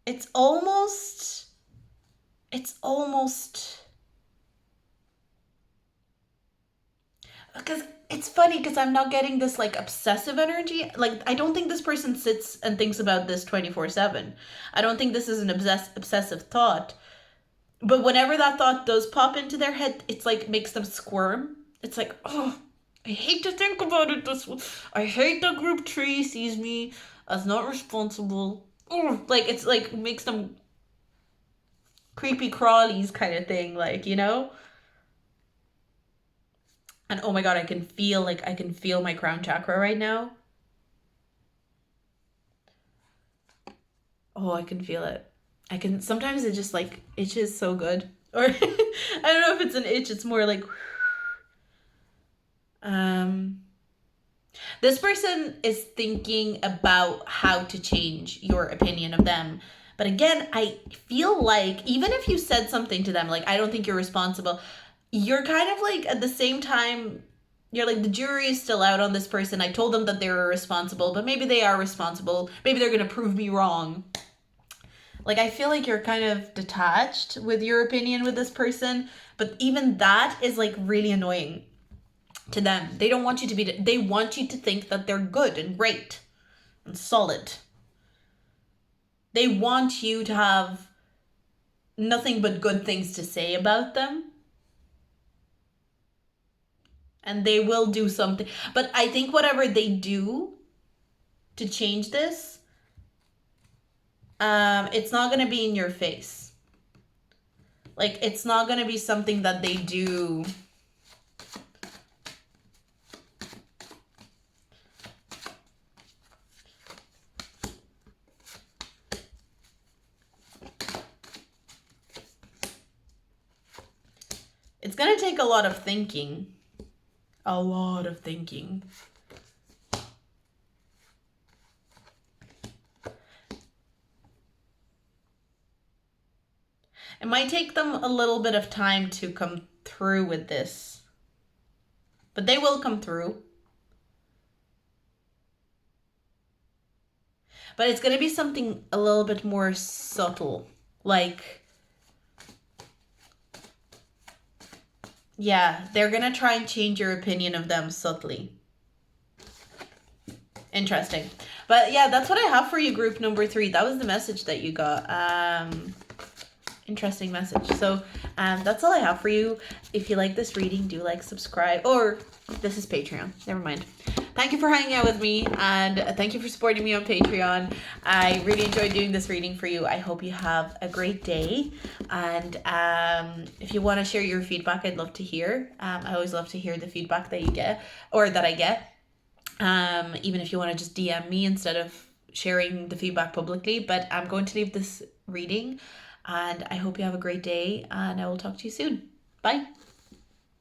It's almost, because it's funny because I'm not getting this like obsessive energy. Like, I don't think this person sits and thinks about this 24/7. I don't think this is an obsessive thought. But whenever that thought does pop into their head, it's like makes them squirm. It's like, oh, I hate to think about it this way. I hate that group 3 sees me as not responsible. Oh, like, it's like makes them creepy crawlies kind of thing, like, you know? And oh my God, I can feel my crown chakra right now. Oh, I can feel it. Sometimes it just like itches so good. Or I don't know if it's an itch, it's more like, this person is thinking about how to change your opinion of them. But again, I feel like even if you said something to them, like, I don't think you're responsible, you're kind of like, at the same time, you're like, the jury is still out on this person. I told them that they were responsible, but maybe they are responsible. Maybe they're going to prove me wrong. Like, I feel like you're kind of detached with your opinion with this person, but even that is like really annoying to them. They don't want you to be, they want you to think that they're good and great and solid. They want you to have nothing but good things to say about them. And they will do something. But I think whatever they do to change this, it's not going to be in your face. Like, it's not going to be something that they do. It's going to take a lot of thinking. A lot of thinking. It might take them a little bit of time to come through with this. But they will come through. But it's going to be something a little bit more subtle. Like, yeah, they're going to try and change your opinion of them subtly. Interesting. But yeah, that's what I have for you, group number 3. That was the message that you got. Interesting message. So that's all I have for you. If you like this reading, do like, subscribe, or this is Patreon. Never mind. Thank you for hanging out with me, and thank you for supporting me on Patreon. I really enjoyed doing this reading for you. I hope you have a great day, and if you want to share your feedback, I'd love to hear. I always love to hear the feedback that you get, or that I get. Even if you want to just DM me instead of sharing the feedback publicly. But I'm going to leave this reading, and I hope you have a great day, and I will talk to you soon. Bye.